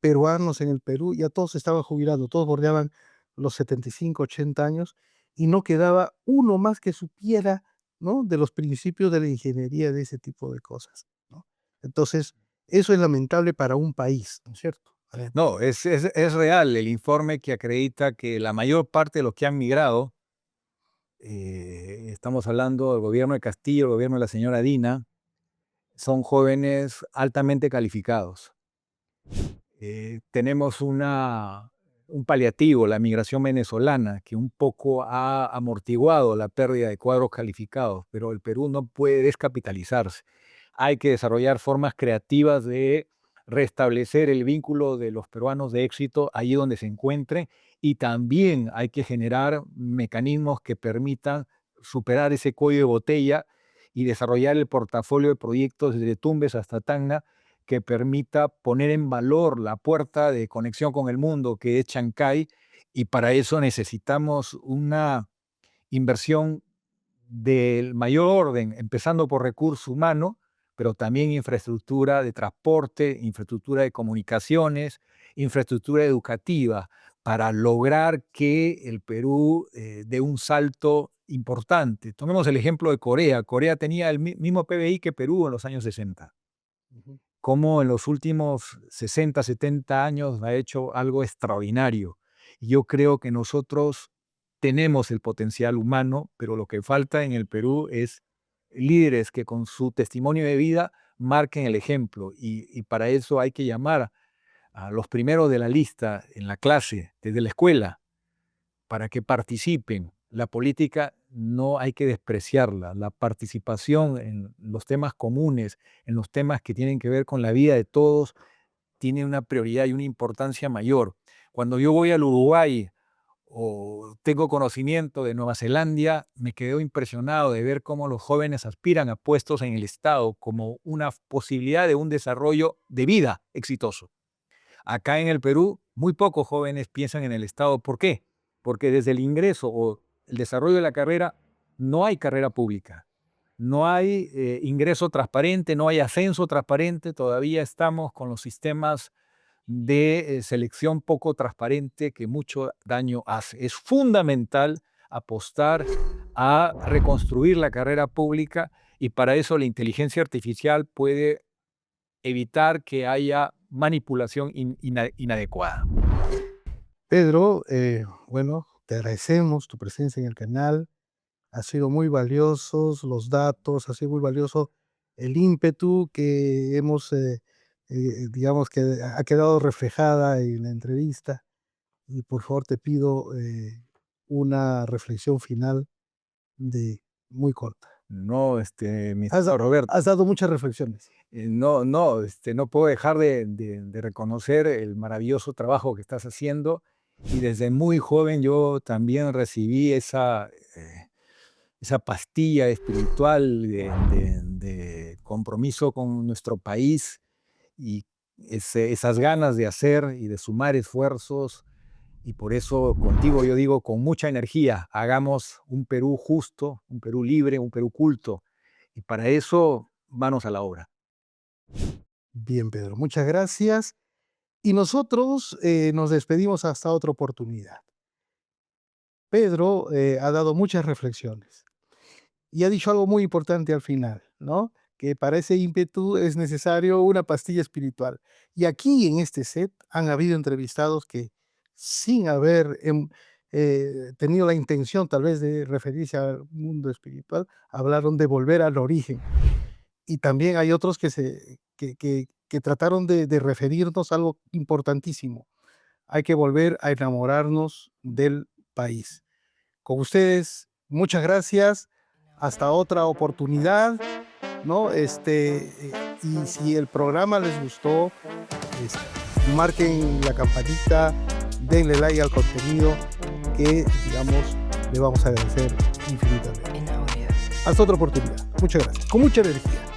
[SPEAKER 1] peruanos en el Perú, ya todos estaban jubilando, todos bordeaban los 75, 80 años y no quedaba uno más que supiera, ¿no? De los principios de la ingeniería de ese tipo de cosas, ¿no? Entonces, eso es lamentable para un país, ¿no es cierto?
[SPEAKER 2] No, es real el informe que acredita que la mayor parte de los que han migrado, estamos hablando del gobierno de Castillo, el gobierno de la señora Dina, son jóvenes altamente calificados. Tenemos un paliativo, la migración venezolana, que un poco ha amortiguado la pérdida de cuadros calificados, pero el Perú no puede descapitalizarse. Hay que desarrollar formas creativas de restablecer el vínculo de los peruanos de éxito allí donde se encuentren y también hay que generar mecanismos que permitan superar ese cuello de botella y desarrollar el portafolio de proyectos desde Tumbes hasta Tacna que permita poner en valor la puerta de conexión con el mundo que es Chancay, y para eso necesitamos una inversión del mayor orden, empezando por recurso humano, pero también infraestructura de transporte, infraestructura de comunicaciones, infraestructura educativa, para lograr que el Perú dé un salto importante. Tomemos el ejemplo de Corea. Corea tenía el mismo PBI que Perú en los años 60.
[SPEAKER 1] Ujú,
[SPEAKER 2] Cómo en los últimos 60, 70 años ha hecho algo extraordinario. Y yo creo que nosotros tenemos el potencial humano, pero lo que falta en el Perú es líderes que con su testimonio de vida marquen el ejemplo. Y para eso hay que llamar a los primeros de la lista en la clase, desde la escuela, para que participen. La política no hay que despreciarla. La participación en los temas comunes, en los temas que tienen que ver con la vida de todos, tiene una prioridad y una importancia mayor. Cuando yo voy al Uruguay o tengo conocimiento de Nueva Zelanda, me quedo impresionado de ver cómo los jóvenes aspiran a puestos en el Estado como una posibilidad de un desarrollo de vida exitoso. Acá en el Perú, muy pocos jóvenes piensan en el Estado. ¿Por qué? Porque desde el ingreso o el desarrollo de la carrera no hay carrera pública, no hay ingreso transparente, no hay ascenso transparente, todavía estamos con los sistemas de selección poco transparente que mucho daño hace. Es fundamental apostar a reconstruir la carrera pública y para eso la inteligencia artificial puede evitar que haya manipulación inadecuada.
[SPEAKER 1] Pedro, bueno, te agradecemos tu presencia en el canal. Ha sido muy valiosos los datos, ha sido muy valioso el ímpetu que hemos, digamos que ha quedado reflejada en la entrevista. Y por favor te pido una reflexión final de muy corta.
[SPEAKER 2] No, mi
[SPEAKER 1] Has,
[SPEAKER 2] estimado Roberto,
[SPEAKER 1] has dado muchas reflexiones.
[SPEAKER 2] no puedo dejar de reconocer el maravilloso trabajo que estás haciendo y desde muy joven yo también recibí esa pastilla espiritual de compromiso con nuestro país y esas ganas de hacer y de sumar esfuerzos. Y por eso contigo yo digo con mucha energía, hagamos un Perú justo, un Perú libre, un Perú culto. Y para eso, manos a la obra.
[SPEAKER 1] Bien, Pedro, muchas gracias. Y nosotros nos despedimos hasta otra oportunidad. Pedro ha dado muchas reflexiones y ha dicho algo muy importante al final, ¿no? Que para ese ímpetu es necesario una pastilla espiritual. Y aquí en este set han habido entrevistados que sin haber tenido la intención tal vez de referirse al mundo espiritual, hablaron de volver al origen. Y también hay otros que trataron de referirnos a algo importantísimo. Hay que volver a enamorarnos del país. Con ustedes, muchas gracias. Hasta otra oportunidad, ¿no? Y si el programa les gustó, marquen la campanita, denle like al contenido que, digamos, le vamos a agradecer infinitamente. Hasta otra oportunidad. Muchas gracias. Con mucha energía.